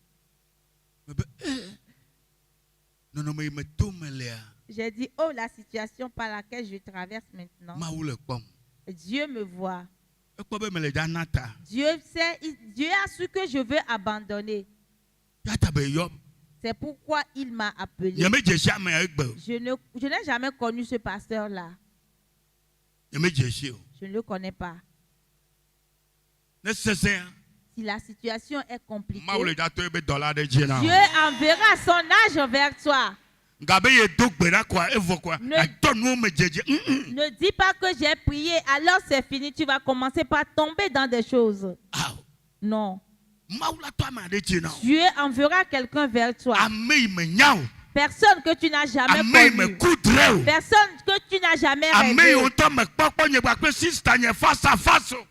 J'ai dit, oh, la situation par laquelle je traverse maintenant. Dieu me voit. Dieu sait, Dieu a su que je veux abandonner. C'est pourquoi il m'a appelé. Je n'ai jamais connu ce pasteur-là. Je ne le connais pas. Si la situation est compliquée, Dieu enverra son âge vers toi. Ne dis pas que j'ai prié, alors c'est fini. Tu vas commencer par tomber dans des choses. Non. Dieu enverra quelqu'un vers toi. Personne que tu n'as jamais connu. Personne que tu n'as jamais rêvé.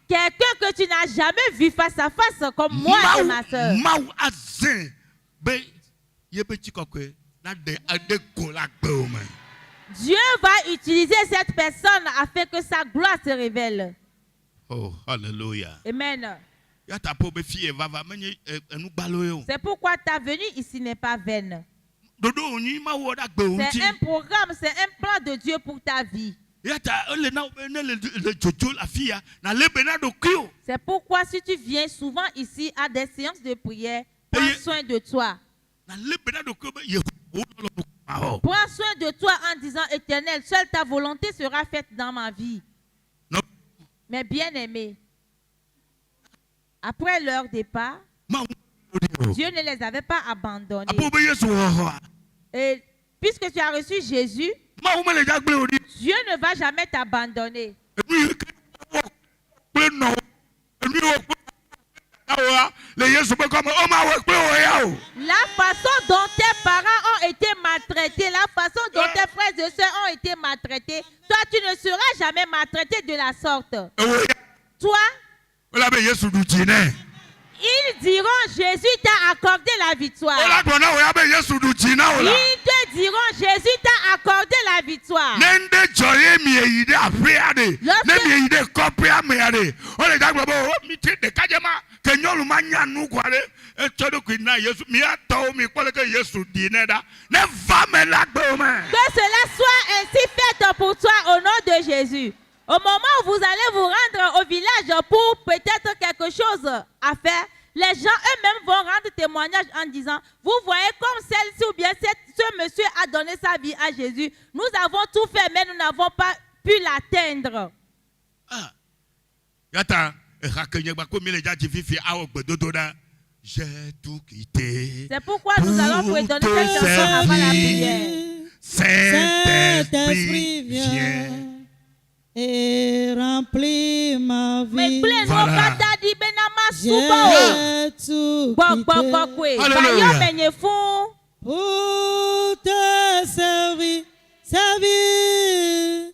Quelqu'un que tu n'as jamais vu face à face comme moi et ma soeur. Dieu va utiliser cette personne afin que sa gloire se révèle. Oh, alléluia. Amen. C'est pourquoi ta venue ici n'est pas vaine. C'est un programme, c'est un plan de Dieu pour ta vie. C'est pourquoi si tu viens souvent ici à des séances de prière, prends soin de toi. Prends soin de toi en disant, Éternel, seule ta volonté sera faite dans ma vie. Mais bien aimé, après leur départ, Dieu ne les avait pas abandonnés. Et puisque tu as reçu Jésus, Dieu ne va jamais t'abandonner. La façon dont tes parents ont été maltraités, la façon dont tes frères et sœurs ont été maltraités, toi tu ne seras jamais maltraité de la sorte. Toi, ils diront Jésus t'a accordé la victoire. Ils te diront Jésus t'a accordé la victoire. Que cela soit ainsi fait pour toi au nom de Jésus. Au moment où vous allez vous rendre au village pour peut-être quelque chose à faire, les gens eux-mêmes vont rendre témoignage en disant, vous voyez comme celle-ci ou bien ce monsieur a donné sa vie à Jésus. Nous avons tout fait, mais nous n'avons pas pu l'atteindre. J'ai tout quitté. C'est pourquoi nous allons vous donner cette chanson avant la prière. Saint-Esprit, viens et remplis ma vie. Voilà. J'ai tout quitté pour te servir, servir.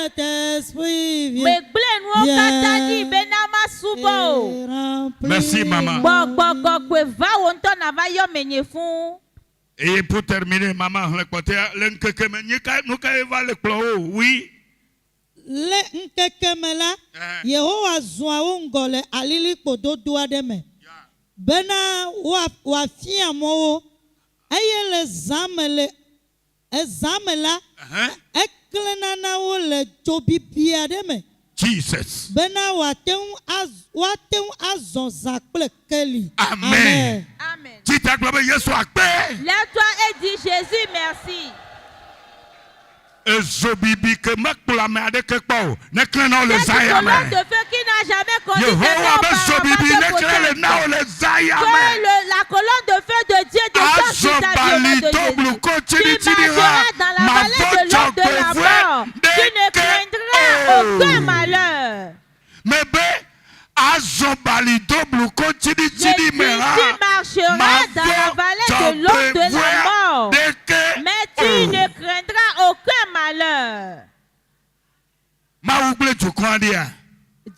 Saint-Esprit vient. Me gble nou katadi benama subo. et remplit Merci, maman. Gbọgbọgbọ kwe va wonto na va yo menye fun. Et pour terminer, maman, le côté, nous va le clou, oui. Le nkeke me la, Yehowa zua wo ŋgɔ le alili kpododo aɖe me. Bena woafia mɔwo eye le zã me la ekle nana wo le dzo bibi aɖe me. Jesus. Bena woate ŋu azɔ zã kple keli. Amen. Amen. Si ta gloire Yesu akpe. Lève-toi et dis Jésus merci. Ezobibi que makula me ade ke kpo. Ne klena le C'est zaya une colonne me. de feu qui n'a jamais conduit Yehowa quelqu'un be auparavant zobibi te ne klele na possède. le zaya Que me. la colonne de feu de Dieu descend sur ta vie au nom Azobali de doblu Jésus. ko Tu chini chini marcheras dans la vallée de l'ombre de la mort. Tu ne craindras aucun malheur. Mebe azobali doblu ko chini Je chini dis, me tu marcheras dans la vallée de l'ombre de la mort. Mais tu ne craindras aucun malheur. Ma ouble tu dia.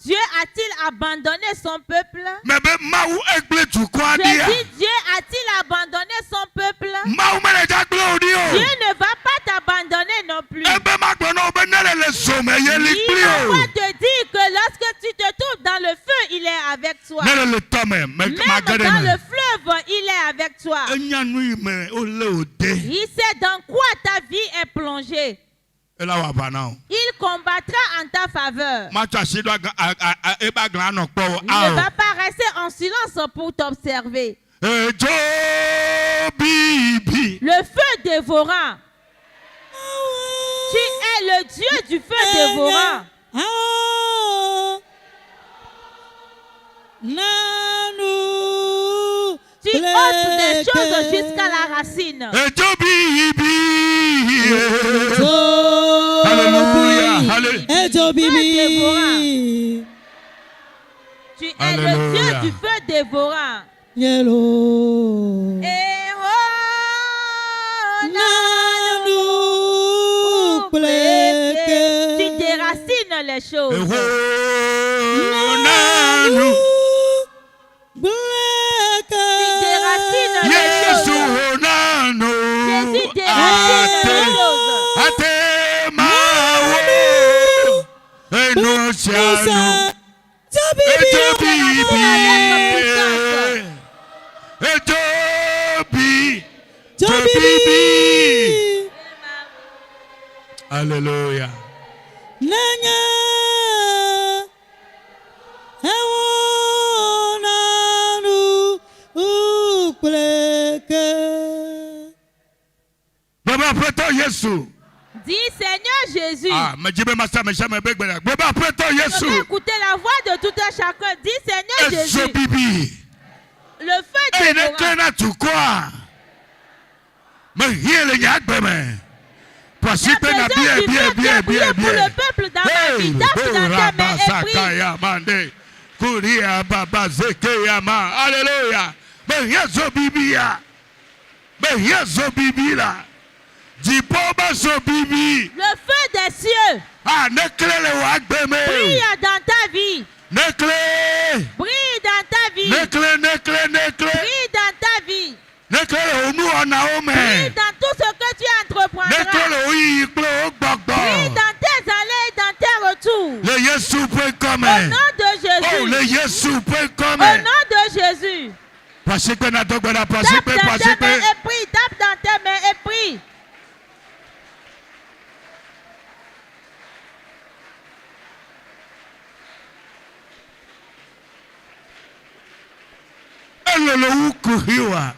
Dieu a-t-il abandonné son peuple? Mebe ma ou egble tu Je dia. dis, Dieu a-t-il abandonné son peuple? Ma ou mele ja glo dio. Dieu ne va pas t'abandonner non plus. Ebe ma gbono be nele le some ye li Il va plio. te dire que lorsque tu te trouves dans le feu, il est avec toi. Nele le tome Même ma dans gade le me. fleuve, il est avec toi. Enya nu me ole ode. Il sait dans quoi ta vie est plongée. Ela wa bana o. Il combattra en ta faveur. Ma tu asido e ba glan no po Il ne va pas rester en silence pour t'observer. Ejo bibi. Le feu dévorant. Tu es le Dieu du feu dévorant. Tu ôtes des choses jusqu'à la racine. Ejo bibi. Alléluia. Alléluia. Tu es Alléluia. le Dieu du feu dévorant. Yellow. Et oh, Nanu tu déracines les choses. Nanu. Tu déracines les Yesu choses. nanu. Jésus déracine les choses. Ate mawo. Enu sianu. Ejo bibi. Ejo bibi. Alléluia. Nanya. Nanu ukuleke. Baba preto Yesu. Dis Seigneur Jésus. Ah, mais je vais m'asseoir, je vais m'asseoir. Baba preto Je Yesu. veux écouter la voix de tout un chacun. Dis Seigneur Jésus. Ejo bibi. Le feu Et ne dévorant. craignez tu quoi? Mais il y a des mains. Parce que tu as bien. Pour le peuple dans ma vie, tape dans tes mains et prie. Kuria baba zekeyama. Alléluia. Mais yezo bibia. Mais yezo bibila. Dipoba so bibi. Le feu des cieux Ah, ne klele wa gbeme. brille dans ta vie. Ne kle. Brille dans ta vie. Ne kle. Brille dans ta vie. Ne kle onu ona ome. Brille dans tout ce que tu Ne entreprendras. kle oyi kle ogbogbo. Brille dans tes allées et dans tes retours. Le Yesu peut comme. Au nom de Oh, Jésus. le Yesu peut comme. Au nom de Jésus. Parce que na to gbara parce Tape que dans tes mains et prie. Tape dans tes mains et prie. elolo ukuhiwa.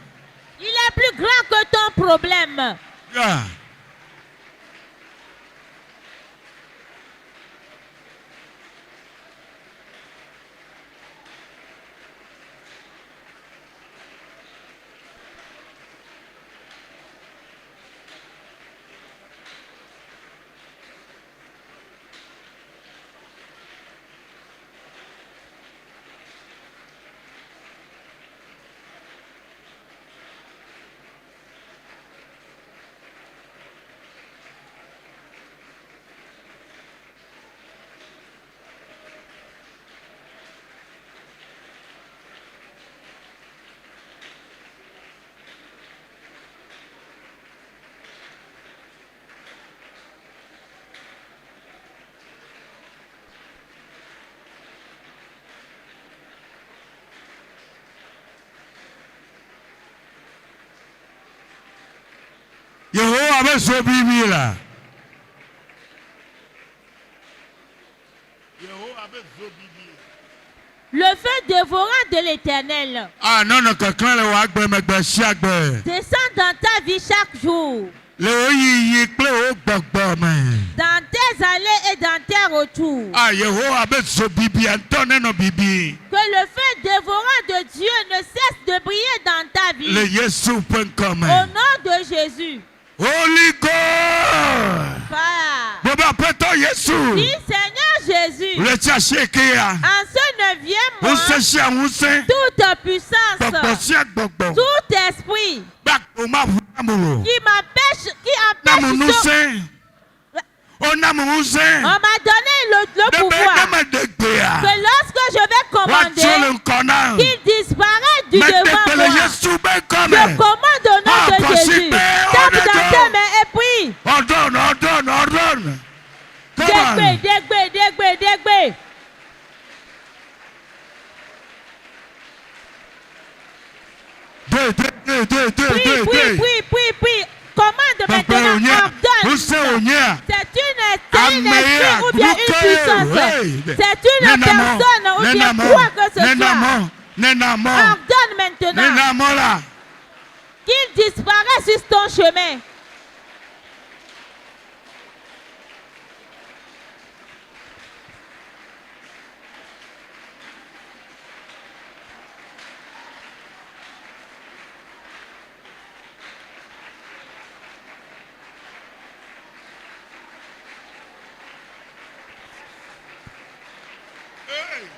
Il est plus grand que ton problème. Ah. Yehowa be so bibi la. Yehowa be so bibi. Le feu dévorant de l'Éternel Ah non non quelqu'un le wa gbe megbe si agbe. descend dans ta vie chaque jour, Le oyi ple o gbogbo me. dans tes allées et dans tes retours. Ah Yehowa be so bibi antone no bibi. Que le feu dévorant de Dieu ne cesse de briller dans ta vie. Le Yesu pen comme. Au nom de Jésus. Holy God. Fire. Baba peto Yesu. Dis Seigneur Jésus, Le tia sheke ya. en ce 9e Wo se mois, shi awun se. toute puissance, Gbogbo si agbogbo. tout esprit Ba o ma fu amulo. qui m'empêche, Namu nu ce- se. O namu nu se. on m'a donné le pouvoir que lorsque je vais commander, qu'il disparaisse du devant moi. Je commande au nom de Jésus. Tape dans tes mains et prie. Ordonne. Dégbé. Prie. Commande maintenant, ordonne. C'est une esprit ou bien une puissance. C'est une personne ou bien quoi que ce soit. Ordonne maintenant qu'il disparaisse sur ton chemin. Prie.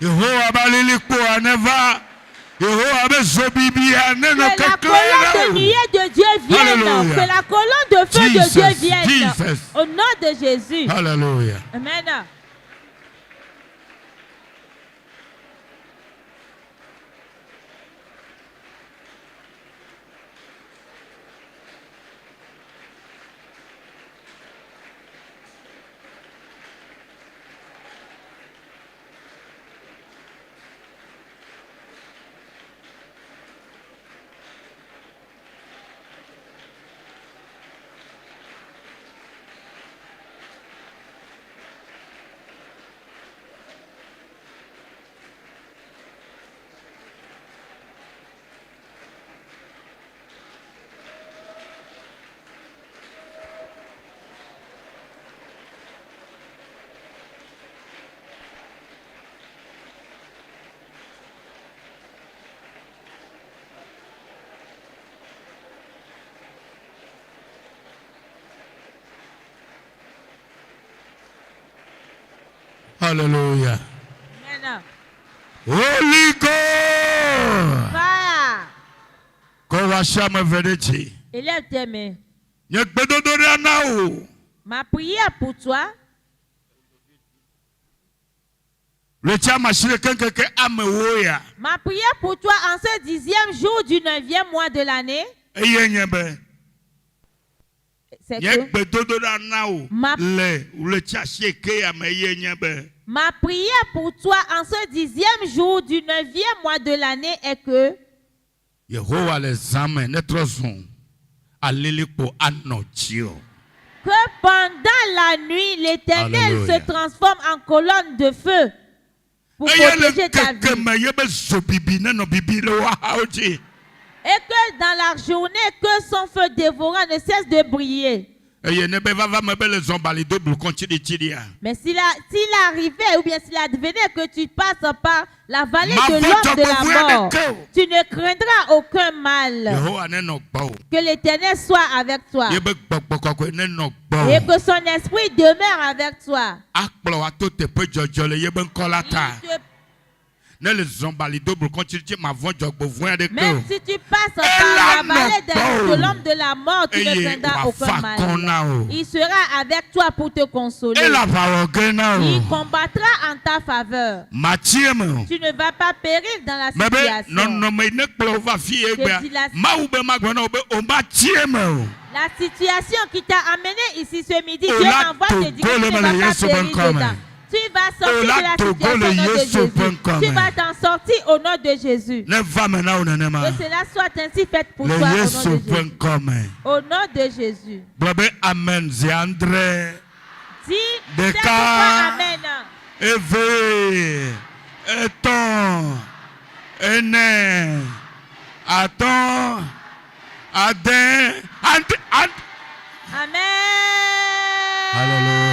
Yehowa baliliko aneva. Yehowa bezo bibi aneno Que la colonne de nuée de Dieu vienne. Alléluia. Que la colonne de feu de Dieu vienne. Jesus. Au nom de Jésus. Hallelujah. Amen. Hallelujah. Amen. Holy God. Fire. Ko washama vedechi. Élève tes mains. Nye gbedodori ana o. Ma prière pour toi, Le tia machine kenkeke amewoya. ma prière pour toi en ce 10e jour du 9e mois de l'année, Eye nyebe. c'est Ye que gbedodo da na o. Ma- Le tia sheke ya me ye nyebe. ma prière pour toi en ce 10e jour du 9e mois de l'année est que Yehowa le zame ne trozon. Alelipo anojio. que pendant la nuit, l'Éternel Alléluia. se transforme en colonne de feu pour protéger ta vie. Et que dans la journée, que son feu dévorant ne cesse de briller. Mais s'il arrivait ou bien s'il advenait que tu passes par la vallée de l'homme de la mort, tu ne craindras aucun mal. Que l'Éternel soit avec toi et que son esprit demeure avec toi. Même si tu passes par la vallée de l'homme de la mort, tu ne craindras aucun mal. Il sera avec toi pour te consoler. Il combattra en ta faveur. Tu ne vas pas périr dans la situation. La situation qui t'a amené ici ce midi, Dieu m'envoie te dire que tu ne vas pas périr dedans. Tu vas sortir de la situation au nom de Jésus. Tu vas t'en sortir au nom de Jésus. Que cela soit ainsi fait pour toi au nom de Jésus. Amen. Zéandré. Dis Amen. Eve. Eton. Ene. Attends. Aden. Amen. Hallelujah.